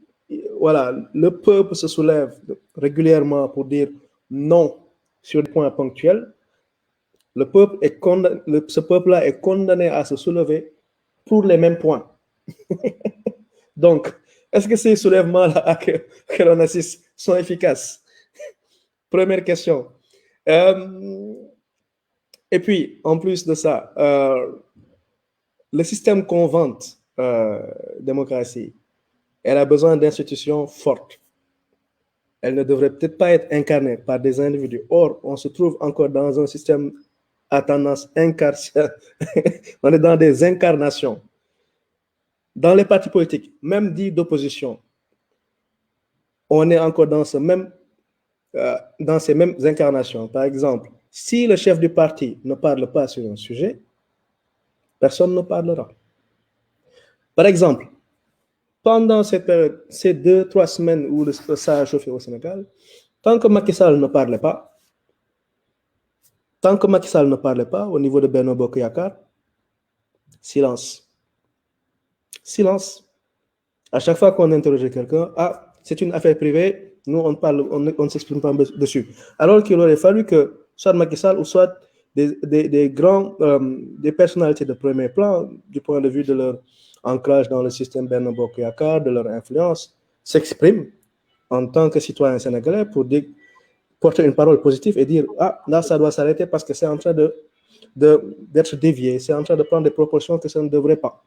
voilà, le peuple se soulève régulièrement pour dire non sur des points ponctuels, ce peuple-là est condamné à se soulever pour les mêmes points. Donc, est-ce que ces soulèvements-là que l'on assiste sont efficaces? Première question. Et puis, en plus de ça, le système qu'on vante, démocratie, elle a besoin d'institutions fortes. Elle ne devrait peut-être pas être incarnée par des individus. Or, on se trouve encore dans un système à tendance incarcérale. On est dans des incarnations. Dans les partis politiques, même dits d'opposition, on est encore dans ces mêmes incarnations. Par exemple, si le chef du parti ne parle pas sur un sujet, personne ne parlera. Par exemple, pendant cette période, ces 2-3 semaines où ça a chauffé au Sénégal, tant que Macky Sall ne parlait pas, au niveau de Benno Bokk Yakaar, silence. Silence. À chaque fois qu'on interrogeait quelqu'un, c'est une affaire privée, nous on ne s'exprime pas dessus. Alors qu'il aurait fallu que soit Macky Sall ou soit des personnalités de premier plan, du point de vue de leur ancrage dans le système Benno Bokk Yakaar, de leur influence, s'expriment en tant que citoyen sénégalais pour porter une parole positive et dire là ça doit s'arrêter parce que c'est en train d'être dévié, c'est en train de prendre des proportions que ça ne devrait pas.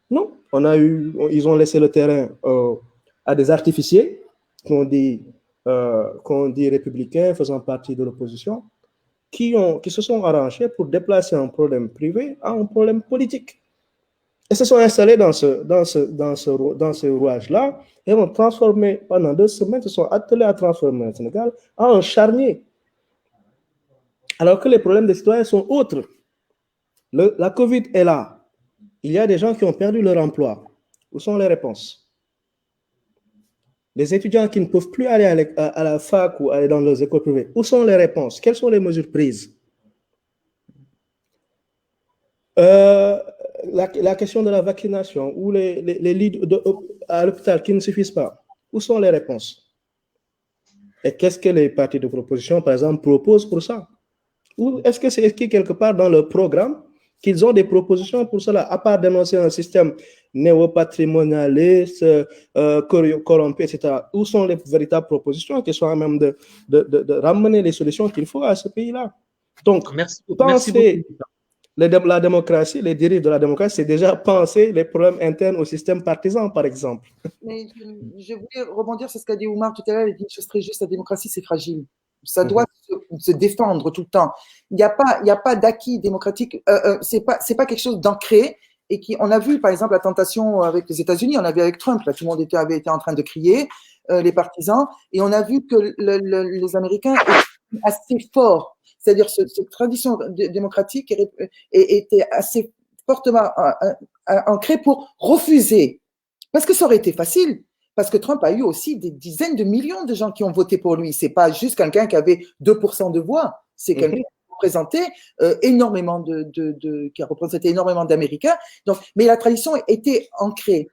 Non, ils ont laissé le terrain à des artificiers qu'on dit républicains faisant partie de l'opposition, qui se sont arrangés pour déplacer un problème privé à un problème politique. Et se sont installés dans ce rouage-là et ont transformé, pendant 2 semaines, se sont attelés à transformer le Sénégal en un charnier. Alors que les problèmes des citoyens sont autres. La Covid est là. Il y a des gens qui ont perdu leur emploi. Où sont les réponses? Les étudiants qui ne peuvent plus aller à la fac ou aller dans leurs écoles privées, où sont les réponses? Quelles sont les mesures prises? La question de la vaccination ou les lits à l'hôpital qui ne suffisent pas, où sont les réponses? Et qu'est-ce que les partis de proposition, par exemple, proposent pour ça? Ou est-ce que c'est écrit quelque part dans leur programme qu'ils ont des propositions pour cela, à part dénoncer un système néo-patrimonialiste, corrompu, etc. Où sont les véritables propositions qui sont à même de ramener les solutions qu'il faut à ce pays-là? Donc, merci penser la démocratie, les dérives de la démocratie, c'est déjà penser les problèmes internes au système partisan, par exemple. Mais je voulais rebondir sur ce qu'a dit Oumar tout à l'heure. Il dit une chose très juste, la démocratie, c'est fragile. Ça doit se défendre tout le temps. Il n'y a pas d'acquis démocratique. C'est pas quelque chose d'ancré. Et on a vu, par exemple, la tentation avec les États-Unis. On a vu avec Trump. Là, tout le monde avait été en train de crier, les partisans. Et on a vu que les Américains étaient assez forts. C'est-à-dire cette tradition démocratique était assez fortement ancrée pour refuser. Parce que ça aurait été facile. Parce que Trump a eu aussi des dizaines de millions de gens qui ont voté pour lui. C'est pas juste quelqu'un qui avait 2% de voix. C'est quelqu'un qui représentait énormément qui a représenté énormément d'Américains. Donc, mais la tradition était ancrée.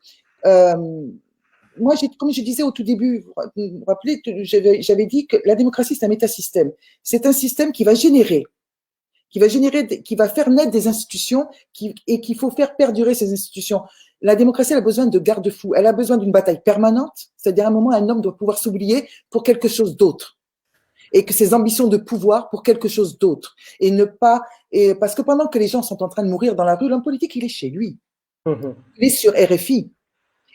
Moi, comme je disais au tout début, vous vous rappelez, j'avais dit que la démocratie, c'est un métasystème. C'est un système qui va générer qui va faire naître des institutions et qu'il faut faire perdurer ces institutions. La démocratie, elle a besoin de garde-fous. Elle a besoin d'une bataille permanente. C'est-à-dire, à un moment, un homme doit pouvoir s'oublier pour quelque chose d'autre. Et que ses ambitions de pouvoir pour quelque chose d'autre. Et ne pas, parce que pendant que les gens sont en train de mourir dans la rue, l'homme politique, il est chez lui. Il est sur RFI.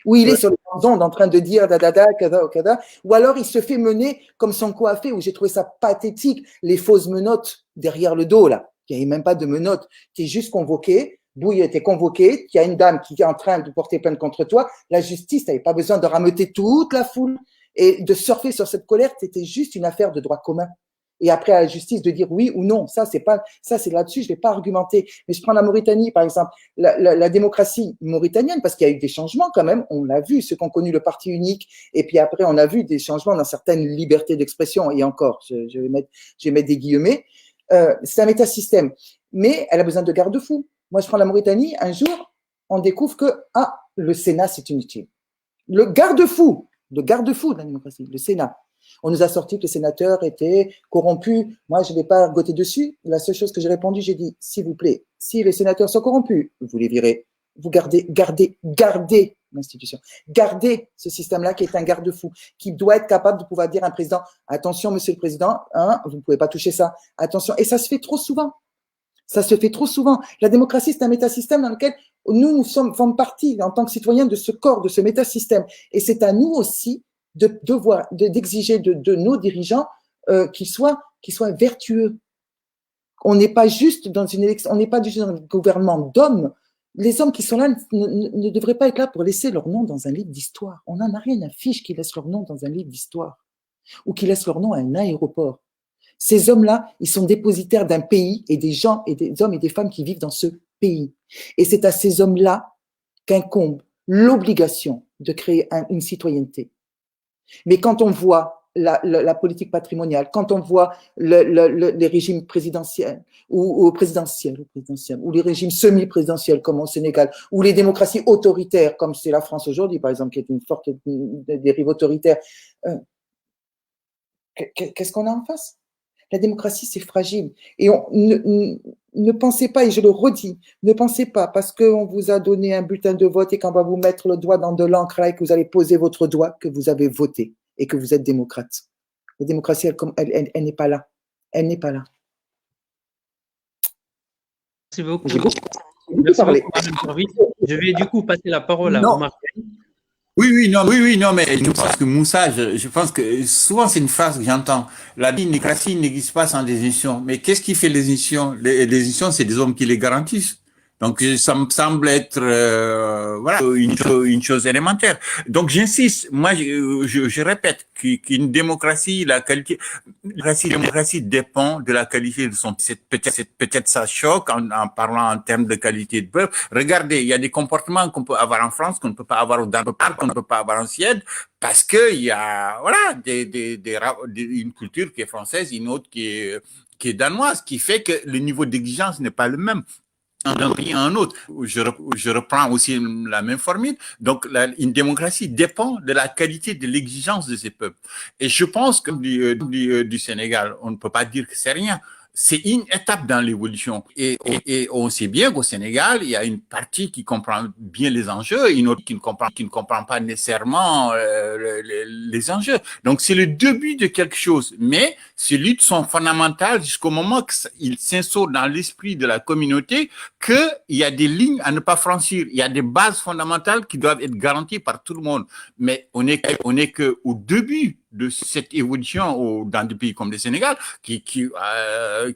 Ou il est sur les ondes en train de dire da, kada, ou alors il se fait mener comme Sonko a fait, où j'ai trouvé ça pathétique, les fausses menottes derrière le dos, là. Il n'y avait même pas de menottes. Tu es juste convoqué, Bouille, tu es convoqué, il y a une dame qui est en train de porter plainte contre toi, la justice n'avait pas besoin de rameuter toute la foule et de surfer sur cette colère, c'était juste une affaire de droit commun. Et après à la justice de dire oui ou non, ça c'est là-dessus, je vais pas argumenter. Mais je prends la Mauritanie par exemple, la démocratie mauritanienne, parce qu'il y a eu des changements quand même, on l'a vu, ceux qui ont connu le parti unique, et puis après on a vu des changements dans certaines libertés d'expression, et encore, je vais mettre des guillemets, c'est un métasystème, mais elle a besoin de garde-fous. Moi je prends la Mauritanie, un jour on découvre que le Sénat c'est inutile. Le garde-fou de la démocratie, le Sénat. On nous a sorti que les sénateurs étaient corrompus. Moi, je ne vais pas goter dessus. La seule chose que j'ai répondu, j'ai dit, s'il vous plaît, si les sénateurs sont corrompus, vous les virez. Vous gardez l'institution. Gardez ce système-là qui est un garde-fou, qui doit être capable de pouvoir dire à un président, attention, monsieur le président, vous ne pouvez pas toucher ça. Attention. Et ça se fait trop souvent. La démocratie, c'est un métasystème dans lequel nous faisons partie, en tant que citoyens, de ce corps, de ce métasystème. Et c'est à nous aussi d'exiger de nos dirigeants qu'ils soient vertueux. On n'est pas juste dans une élection, on n'est pas juste dans un gouvernement d'hommes. Les hommes qui sont là ne devraient pas être là pour laisser leur nom dans un livre d'histoire. On n'en a rien à fiche qu'ils laissent leur nom dans un livre d'histoire ou qu'ils laissent leur nom à un aéroport. Ces hommes-là, ils sont dépositaires d'un pays et des gens et des hommes et des femmes qui vivent dans ce pays. Et c'est à ces hommes-là qu'incombe l'obligation de créer une citoyenneté. Mais quand on voit la politique patrimoniale, quand on voit les régimes présidentiels ou les régimes semi-présidentiels comme au Sénégal, ou les démocraties autoritaires comme c'est la France aujourd'hui, par exemple, qui est une forte dérive autoritaire, qu'est-ce qu'on a en face? La démocratie, c'est fragile. Et ne pensez pas, et je le redis, ne pensez pas parce qu'on vous a donné un bulletin de vote et qu'on va vous mettre le doigt dans de l'encre là et que vous allez poser votre doigt que vous avez voté et que vous êtes démocrate. La démocratie, elle n'est pas là. Elle n'est pas là. Merci beaucoup. Merci beaucoup. Je vais du coup passer la parole à Omar. Oui, non, mais je pense que Moussa, je pense que souvent c'est une phrase que j'entends. La démocratie n'existe pas sans des institutions. Mais qu'est-ce qui fait les institutions? Les institutions, c'est des hommes qui les garantissent. Donc, ça me semble être, voilà, une chose élémentaire. Donc, j'insiste. Moi, je répète qu'une démocratie, la démocratie dépend de la qualité de son. Peut-être ça choque en parlant en termes de qualité de peuple. Regardez, il y a des comportements qu'on peut avoir en France qu'on ne peut pas avoir dans d'autres pays, qu'on ne peut pas avoir en Suède, parce que il y a, voilà, une culture qui est française, une autre qui est danoise, qui fait que le niveau d'exigence n'est pas le même d'un pays à un autre. Je reprends aussi la même formule. Donc, une démocratie dépend de la qualité de l'exigence de ces peuples. Et je pense que du Sénégal, on ne peut pas dire que c'est rien. C'est une étape dans l'évolution. Et on sait bien qu'au Sénégal, il y a une partie qui comprend bien les enjeux, une autre qui ne comprend pas nécessairement les enjeux. Donc, c'est le début de quelque chose. Mais ces luttes sont fondamentales jusqu'au moment qu'ils s'instaurent dans l'esprit de la communauté qu'il y a des lignes à ne pas franchir. Il y a des bases fondamentales qui doivent être garanties par tout le monde. Mais on est que au début de cette évolution dans des pays comme le Sénégal, qui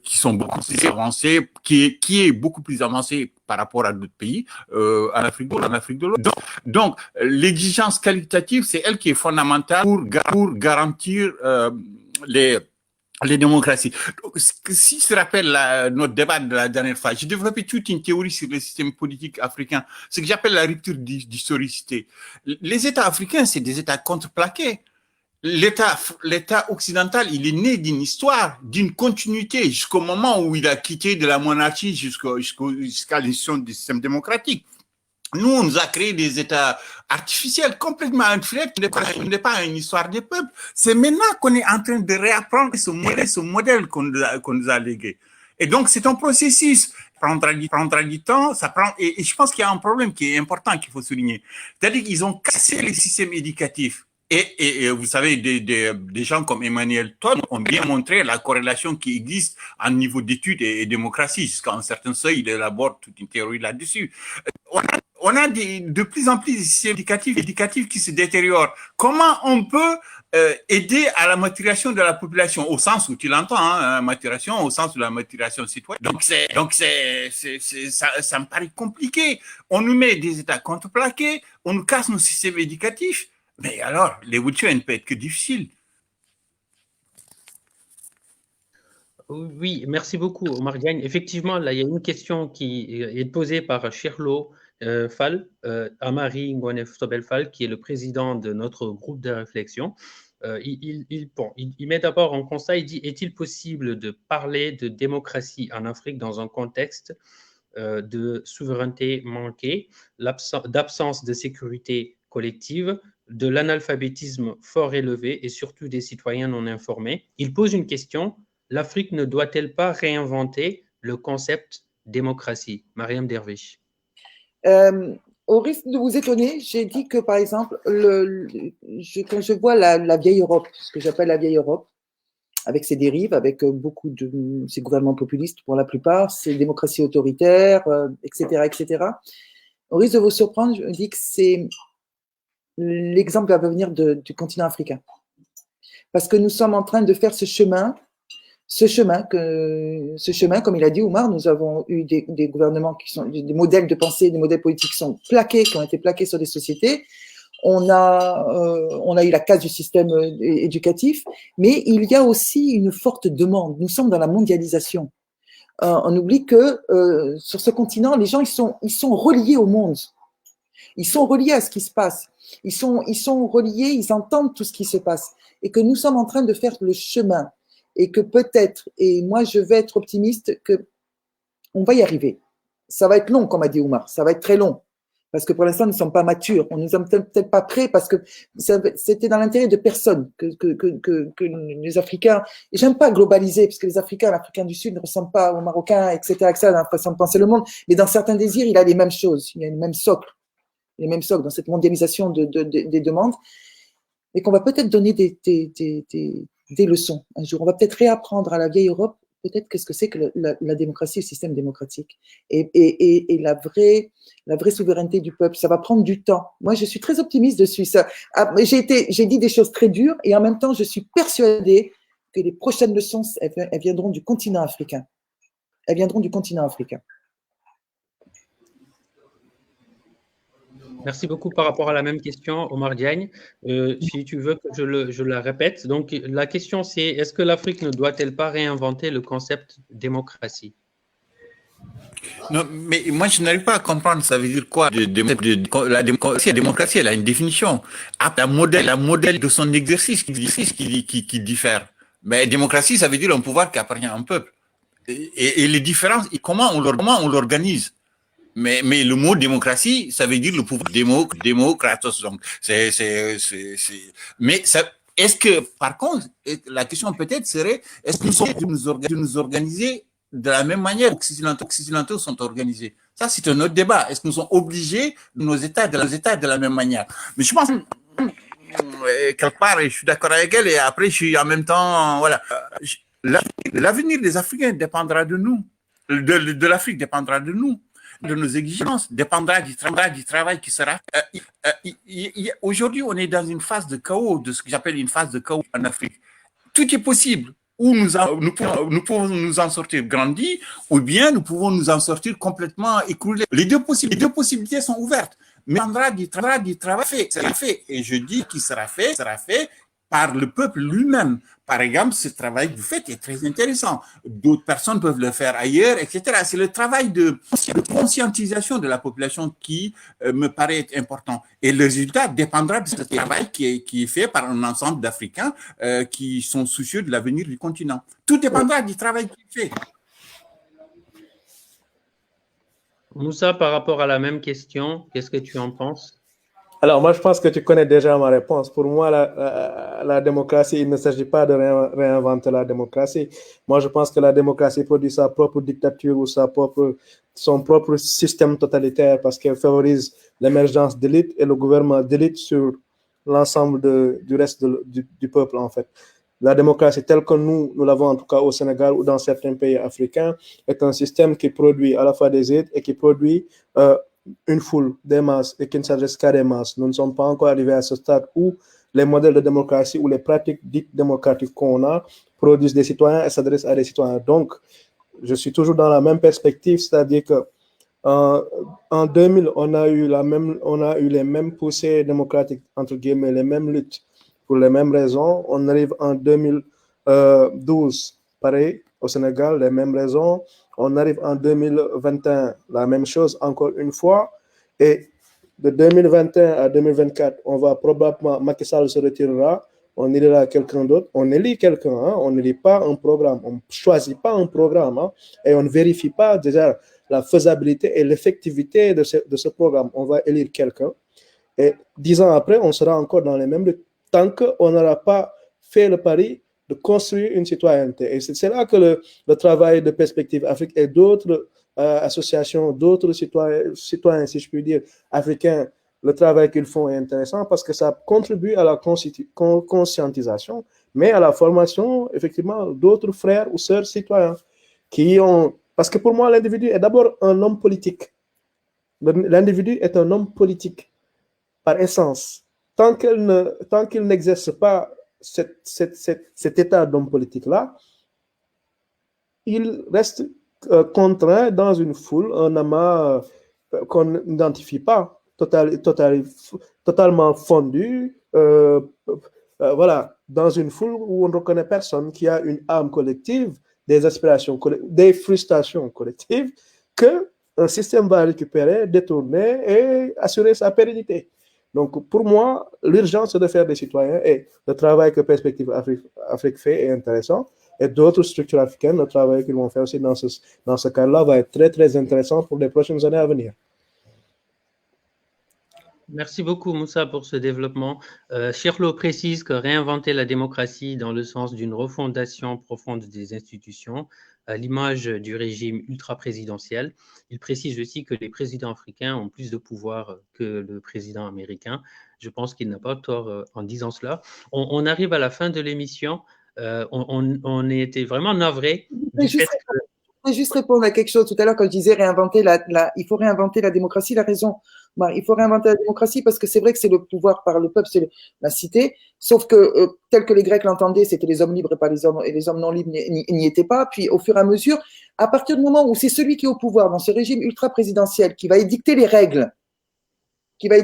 sont beaucoup plus avancés, qui est beaucoup plus avancé par rapport à d'autres pays, en Afrique de l'Ouest. Donc, l'exigence qualitative, c'est elle qui est fondamentale pour garantir les démocraties. Donc, si je rappelle notre débat de la dernière fois, j'ai développé toute une théorie sur le système politique africain, ce que j'appelle la rupture d'historicité. Les États africains, c'est des États contreplaqués. L'État occidental, il est né d'une histoire, d'une continuité, jusqu'au moment où il a quitté de la monarchie jusqu'à l'institution du système démocratique. Nous, on nous a créé des États artificiels, complètement artificiels, qui n'est pas une histoire des peuples. C'est maintenant qu'on est en train de réapprendre ce modèle qu'on nous a légué. Et donc, c'est un processus. Prendra du temps, ça prend, et je pense qu'il y a un problème qui est important qu'il faut souligner. C'est-à-dire qu'ils ont cassé le système éducatif. Et vous savez, des gens comme Emmanuel Todd ont bien montré la corrélation qui existe en niveau d'études et démocratie. Jusqu'à un certain seuil, il élabore toute une théorie là-dessus. On a de plus en plus des systèmes éducatifs qui se détériorent. Comment on peut aider à la maturation de la population, au sens où tu l'entends, hein, maturation, au sens de la maturation citoyenne. Donc ça me paraît compliqué. On nous met des États contreplaqués, on nous casse nos systèmes éducatifs. Mais alors, l'évolution ne peut être que difficile. Oui, merci beaucoup, Omar Diagne. Effectivement, là, il y a une question qui est posée par Chirlo Fall, Amari Ngouanef Tobel Fall, qui est le président de notre groupe de réflexion. Il met d'abord en constat, il dit, est-il possible de parler de démocratie en Afrique dans un contexte de souveraineté manquée, d'absence de sécurité collective, de l'analphabétisme fort élevé et surtout des citoyens non informés? Il pose une question, l'Afrique ne doit-elle pas réinventer le concept démocratie? Mariam Dervish. Au risque de vous étonner, j'ai dit que, par exemple, quand je vois la vieille Europe, ce que j'appelle la vieille Europe, avec ses dérives, avec beaucoup de ces gouvernements populistes pour la plupart, ces démocraties autoritaires, etc., etc., au risque de vous surprendre, je dis que c'est l'exemple à venir du continent africain. Parce que nous sommes en train de faire ce chemin, comme il a dit Oumar, nous avons eu des gouvernements qui sont des modèles de pensée, des modèles politiques qui ont été plaqués sur des sociétés. On a eu la casse du système éducatif, mais il y a aussi une forte demande. Nous sommes dans la mondialisation. On oublie que sur ce continent, les gens ils sont reliés au monde. Ils sont reliés à ce qui se passe. Ils sont reliés, ils entendent tout ce qui se passe. Et que nous sommes en train de faire le chemin. Et que peut-être, et moi je vais être optimiste, que on va y arriver. Ça va être long, comme a dit Oumar, ça va être très long. Parce que pour l'instant, nous ne sommes pas matures. On ne nous sommes peut-être pas prêts parce que c'était dans l'intérêt de personne que les Africains, et j'aime pas globaliser parce que l'Africain du Sud ne ressemble pas aux Marocains, etc., dans la façon de penser le monde, mais dans certains désirs, il a les mêmes choses, il y a le même socle dans cette mondialisation des demandes, et qu'on va peut-être donner des leçons un jour. On va peut-être réapprendre à la vieille Europe peut-être qu'est-ce que c'est que la démocratie, le système démocratique, et la vraie souveraineté du peuple. Ça va prendre du temps. Moi, je suis très optimiste dessus. J'ai dit des choses très dures, et en même temps, je suis persuadée que les prochaines leçons, elles viendront du continent africain. Elles viendront du continent africain. Merci beaucoup par rapport à la même question, Omar Diagne. Si tu veux que je la répète. Donc, la question, c'est est-ce que l'Afrique ne doit-elle pas réinventer le concept démocratie? Non, mais moi, je n'arrive pas à comprendre, ça veut dire quoi la démocratie, elle a une définition. La modèle de son exercice qui diffère. Mais démocratie, ça veut dire un pouvoir qui appartient à un peuple. Et les différences, comment on l'organise? Mais le mot démocratie, ça veut dire le pouvoir démocratos. Donc, mais ça, est-ce que, par contre, la question peut-être serait, est-ce que nous sommes de nous organiser de la même manière que les Occidentaux sont organisés? Ça, c'est un autre débat. Est-ce que nous sommes obligés de nos États de la même manière? Mais je pense, quelque part, je suis d'accord avec elle, et après, je suis en même temps, voilà. L'avenir des Africains dépendra de nous. De l'Afrique dépendra de nous. De nos exigences, dépendra du travail qui sera. Aujourd'hui, on est dans une phase de chaos, de ce que j'appelle une phase de chaos en Afrique. Tout est possible. Ou nous pouvons nous en sortir grandis, ou bien nous pouvons nous en sortir complètement écroulés. Les deux possibilités sont ouvertes. Mais il dépendra du travail fait. Et je dis qu'il sera fait par le peuple lui-même. Par exemple, ce travail que vous faites est très intéressant. D'autres personnes peuvent le faire ailleurs, etc. C'est le travail de conscientisation de la population qui me paraît être important. Et le résultat dépendra de ce travail qui est fait par un ensemble d'Africains qui sont soucieux de l'avenir du continent. Tout dépendra du travail qui est fait. Moussa, par rapport à la même question, qu'est-ce que tu en penses? Alors, moi, je pense que tu connais déjà ma réponse. Pour moi, la démocratie, il ne s'agit pas de réinventer la démocratie. Moi, je pense que la démocratie produit sa propre dictature ou son propre système totalitaire parce qu'elle favorise l'émergence d'élites et le gouvernement d'élites sur l'ensemble du reste du peuple, en fait. La démocratie telle que nous l'avons en tout cas au Sénégal ou dans certains pays africains est un système qui produit à la fois des élites et qui produit une foule, des masses, et qui ne s'adresse qu'à des masses. Nous ne sommes pas encore arrivés à ce stade où les modèles de démocratie ou les pratiques dites démocratiques qu'on a produisent des citoyens et s'adressent à des citoyens. Donc, je suis toujours dans la même perspective, c'est-à-dire que en 2000, on a eu les mêmes poussées démocratiques, entre guillemets, les mêmes luttes pour les mêmes raisons. On arrive en 2012, pareil, au Sénégal, les mêmes raisons. On arrive en 2021, la même chose encore une fois. Et de 2021 à 2024, on va probablement, Macky Sall se retirera, on élira quelqu'un d'autre. On élit quelqu'un, hein, on n'élit pas un programme, on ne choisit pas un programme, hein, et on ne vérifie pas déjà la faisabilité et l'effectivité de ce programme. On va élire quelqu'un. Et 10 ans après, on sera encore dans les mêmes luttes, tant qu'on n'aura pas fait le pari de construire une citoyenneté. Et c'est là que le travail de Perspective Afrique et d'autres associations, d'autres citoyens, si je puis dire, africains, le travail qu'ils font est intéressant parce que ça contribue à la conscientisation, mais à la formation, effectivement, d'autres frères ou sœurs citoyens qui ont... Parce que pour moi, l'individu est d'abord un homme politique. L'individu est un homme politique par essence. Tant qu'il n'exerce pas cet état d'homme politique-là, il reste contraint dans une foule, un amas qu'on n'identifie pas, totalement fondu, voilà, dans une foule où on ne reconnaît personne, qui a une âme collective, des aspirations, des frustrations collectives, qu'un système va récupérer, détourner et assurer sa pérennité. Donc, pour moi, l'urgence, c'est de faire des citoyens et le travail que Perspective Afrique fait est intéressant. Et d'autres structures africaines, le travail qu'ils vont faire aussi dans ce cadre-là va être très, très intéressant pour les prochaines années à venir. Merci beaucoup, Moussa, pour ce développement. Chirlo précise que réinventer la démocratie dans le sens d'une refondation profonde des institutions, à l'image du régime ultra-présidentiel. Il précise aussi que les présidents africains ont plus de pouvoir que le président américain. Je pense qu'il n'a pas tort en disant cela. On arrive à la fin de l'émission. On était vraiment navrés du fait que... Je voudrais juste répondre à quelque chose tout à l'heure quand je disais il faut réinventer la démocratie. La raison, il faut réinventer la démocratie parce que c'est vrai que c'est le pouvoir par le peuple, c'est la cité. Sauf que tel que les Grecs l'entendaient, c'était les hommes libres et pas les hommes, et les hommes non libres n'y étaient pas. Puis au fur et à mesure, à partir du moment où c'est celui qui est au pouvoir dans ce régime ultra présidentiel qui va édicter les règles, il y a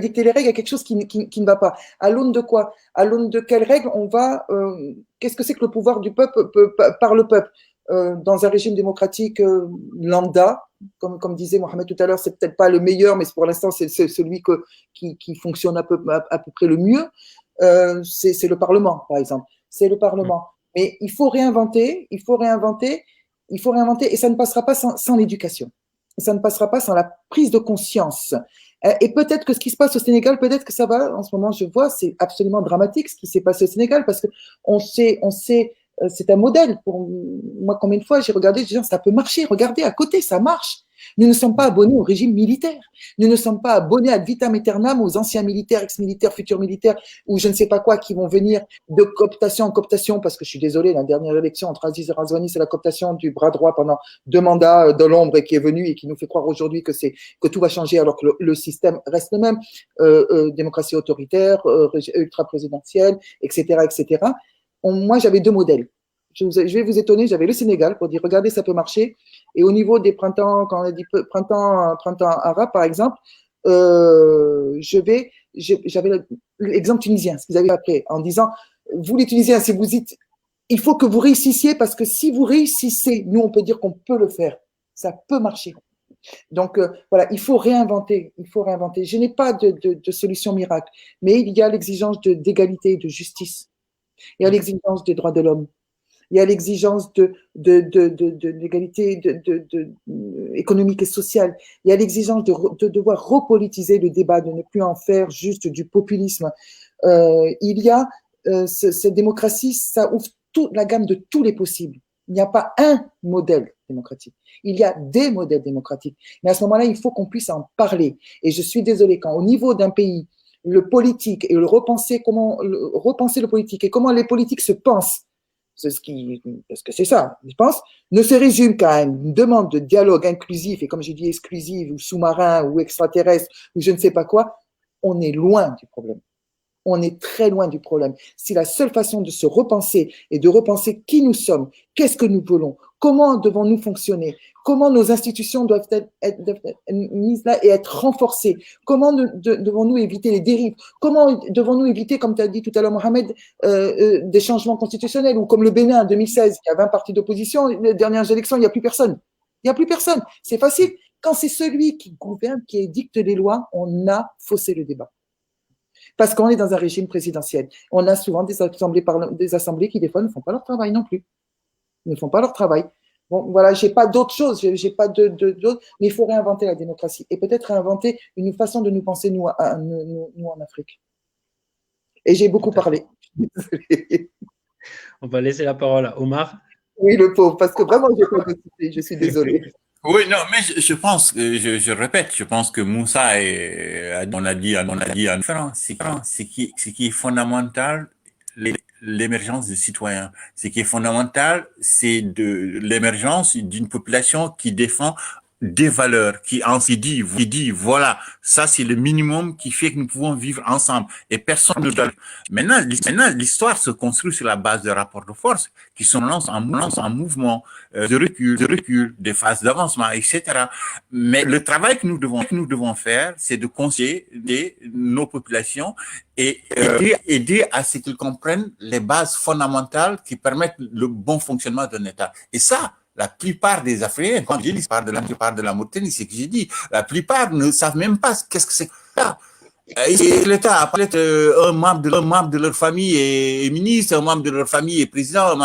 quelque chose qui ne va pas. À l'aune de quoi? À l'aune de quelles règles on va qu'est-ce que c'est que le pouvoir du peuple par le peuple? Dans un régime démocratique lambda, comme disait Mohamed tout à l'heure, c'est peut-être pas le meilleur, mais pour l'instant c'est celui qui fonctionne à peu près le mieux. C'est le Parlement, par exemple. C'est le Parlement. Mais il faut réinventer, et ça ne passera pas sans l'éducation. Ça ne passera pas sans la prise de conscience. Et peut-être que ce qui se passe au Sénégal, peut-être que ça va, en ce moment, je vois, c'est absolument dramatique ce qui s'est passé au Sénégal, parce que on sait, c'est un modèle. Pour moi, combien de fois j'ai regardé, je disais, ça peut marcher, regardez, à côté, ça marche. Nous ne sommes pas abonnés au régime militaire. Nous ne sommes pas abonnés ad vitam aeternam aux anciens militaires, ex-militaires, futurs militaires, ou je ne sais pas quoi, qui vont venir de cooptation en cooptation, parce que je suis désolé, la dernière élection entre Aziz et Razouani, c'est la cooptation du bras droit pendant 2 mandats de l'ombre et qui est venu et qui nous fait croire aujourd'hui que tout va changer alors que le système reste le même, démocratie autoritaire, ultra-présidentielle, etc., etc. Moi, j'avais 2 modèles. Je vais vous étonner, j'avais le Sénégal pour dire, regardez, ça peut marcher. Et au niveau des printemps, quand on a dit printemps arabe, par exemple, j'avais l'exemple tunisien, ce qu'ils avaient après, en disant, vous les Tunisiens, si vous dites, il faut que vous réussissiez, parce que si vous réussissez, nous, on peut dire qu'on peut le faire. Ça peut marcher. Donc, voilà, il faut réinventer. Je n'ai pas de solution miracle, mais il y a l'exigence d'égalité et de justice. Il y a l'exigence des droits de l'homme. Il y a l'exigence d'égalité économique et sociale. Il y a l'exigence de devoir repolitiser le débat, de ne plus en faire juste du populisme. Il y a cette démocratie, ça ouvre toute la gamme de tous les possibles. Il n'y a pas un modèle démocratique. Il y a des modèles démocratiques. Mais à ce moment-là, il faut qu'on puisse en parler. Et je suis désolée, quand au niveau d'un pays, le politique et le repenser, repenser le politique et comment les politiques se pensent, parce que c'est ça, je pense, ne se résume qu'à une demande de dialogue inclusif et comme j'ai dit exclusif ou sous-marin ou extraterrestre ou je ne sais pas quoi, on est loin du problème. On est très loin du problème. Si la seule façon de se repenser et de repenser qui nous sommes, qu'est-ce que nous voulons, comment devons-nous fonctionner, comment nos institutions doivent être mises là et être renforcées, comment devons-nous éviter les dérives, comment devons-nous éviter, comme tu as dit tout à l'heure Mohamed, des changements constitutionnels, ou comme le Bénin en 2016, il y a 20 partis d'opposition, les dernières élections, il n'y a plus personne. Il n'y a plus personne. C'est facile. Quand c'est celui qui gouverne, qui édicte les lois, on a faussé le débat. Parce qu'on est dans un régime présidentiel. On a souvent des assemblées qui, des fois, ne font pas leur travail non plus. Ils ne font pas leur travail. Bon, voilà, j'ai pas d'autre chose, j'ai pas d'autre, mais il faut réinventer la démocratie et peut-être réinventer une façon de nous penser, nous en Afrique. Et j'ai beaucoup parlé. On va laisser la parole à Omar. Oui, le pauvre, parce que vraiment, j'ai pas de soucis, je suis désolée. Oui, non, mais je pense, je répète, je pense que Moussa on a dit différent. Ce qui est fondamental, l'émergence des citoyens. Ce qui est fondamental, c'est de l'émergence d'une population qui défend des valeurs, qui dit, voilà, ça c'est le minimum qui fait que nous pouvons vivre ensemble et personne ne doit. Maintenant, l'histoire se construit sur la base de rapports de force qui sont en mouvement, de recul, des phases d'avancement, etc. Mais le travail que nous devons faire, c'est de conseiller nos populations et aider à ce qu'ils comprennent les bases fondamentales qui permettent le bon fonctionnement d'un État. Et ça, la plupart des Africains, quand je dis parle de la Mauritanie, c'est que j'ai dit, la plupart ne savent même pas qu'est-ce que c'est que ça. L'État a peut-être un membre de leur famille est ministre, un membre de leur famille est président.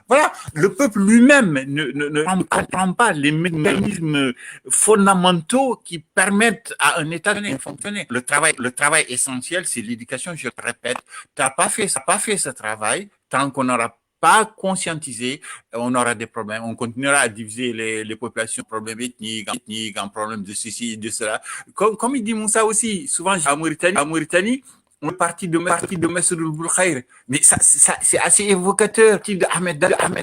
Voilà, le peuple lui-même ne comprend pas les mécanismes fondamentaux qui permettent à un État de fonctionner. Le travail essentiel, c'est l'éducation. Je le répète, t'as pas fait ce travail tant qu'on n'aura pas conscientisé, on aura des problèmes. On continuera à diviser les populations, problèmes ethniques, en problèmes de ceci, de cela. Comme il dit Moussa aussi, souvent à Mauritanie, on est parti de Mesroul Boulkhaïr. Mais ça, c'est assez évocateur. De Ahmed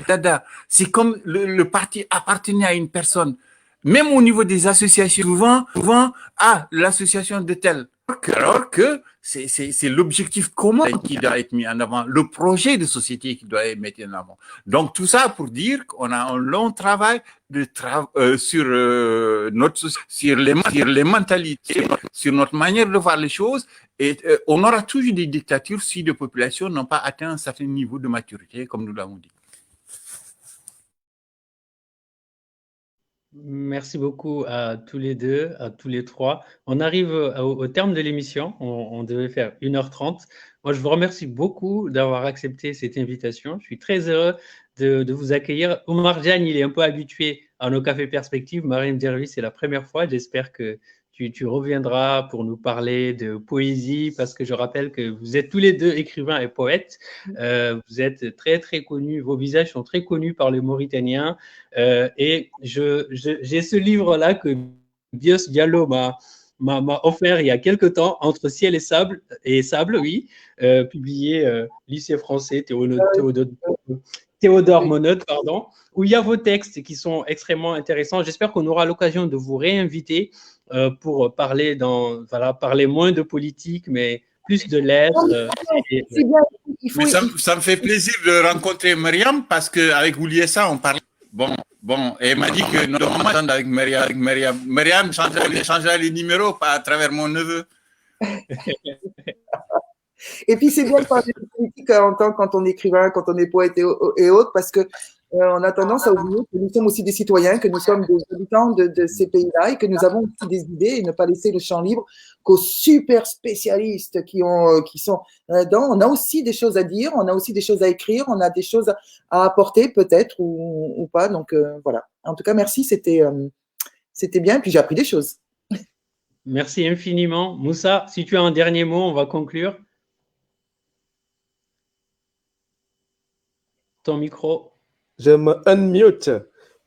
Dada. C'est comme le parti appartenait à une personne. Même au niveau des associations, souvent, l'association de tel. Alors que c'est l'objectif commun qui doit être mis en avant, le projet de société qui doit être mis en avant. Donc tout ça pour dire qu'on a un long travail sur notre société, sur les mentalités, sur notre manière de voir les choses. Et on aura toujours des dictatures si les populations n'ont pas atteint un certain niveau de maturité, comme nous l'avons dit. Merci beaucoup à tous les deux, à tous les trois. On arrive au terme de l'émission. On devait faire 1h30. Moi, je vous remercie beaucoup d'avoir accepté cette invitation. Je suis très heureux de vous accueillir. Omar Diagne, il est un peu habitué à nos cafés perspectives. Mariam Dervi, c'est la première fois. J'espère que tu reviendras pour nous parler de poésie, parce que je rappelle que vous êtes tous les deux écrivains et poètes. Vous êtes très, très connus. Vos visages sont très connus par les Mauritaniens. Et j'ai ce livre-là que Bios Diallo m'a offert il y a quelque temps, Entre ciel et sable, oui, publié lycée français Théodore Monod, pardon, où il y a vos textes qui sont extrêmement intéressants. J'espère qu'on aura l'occasion de vous réinviter pour parler moins de politique, mais plus de lettres. Mais ça me fait plaisir de rencontrer Myriam, parce qu'avec Ouliessa, on parlait. Bon, et elle m'a dit que nous devons attendre avec Myriam. Myriam changera les numéros à travers mon neveu. Et puis, c'est bien de parler de politique en tant quand on est écrivain, quand on est poète et autres, parce que on a tendance à oublier que nous sommes aussi des citoyens, que nous sommes des habitants de ces pays-là et que nous avons aussi des idées et ne pas laisser le champ libre qu'aux super spécialistes qui sont là-dedans. On a aussi des choses à dire, on a aussi des choses à écrire, on a des choses à apporter peut-être ou pas. Donc, voilà. En tout cas, merci. C'était c'était bien, et puis j'ai appris des choses. Merci infiniment. Moussa, si tu as un dernier mot, on va conclure. Ton micro. Je me unmute.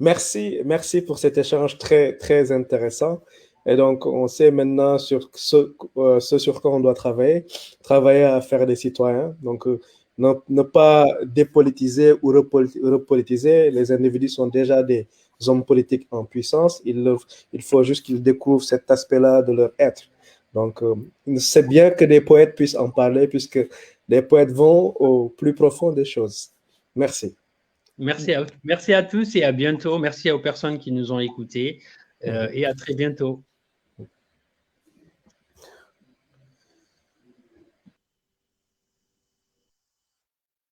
Merci pour cet échange très, très intéressant. Et donc, on sait maintenant sur ce sur quoi on doit travailler à faire des citoyens. Donc, ne pas dépolitiser ou repolitiser. Les individus sont déjà des hommes politiques en puissance. Il faut juste qu'ils découvrent cet aspect-là de leur être. Donc, c'est bien que des poètes puissent en parler puisque les poètes vont au plus profond des choses. Merci. Merci à tous et à bientôt. Merci aux personnes qui nous ont écoutés et à très bientôt.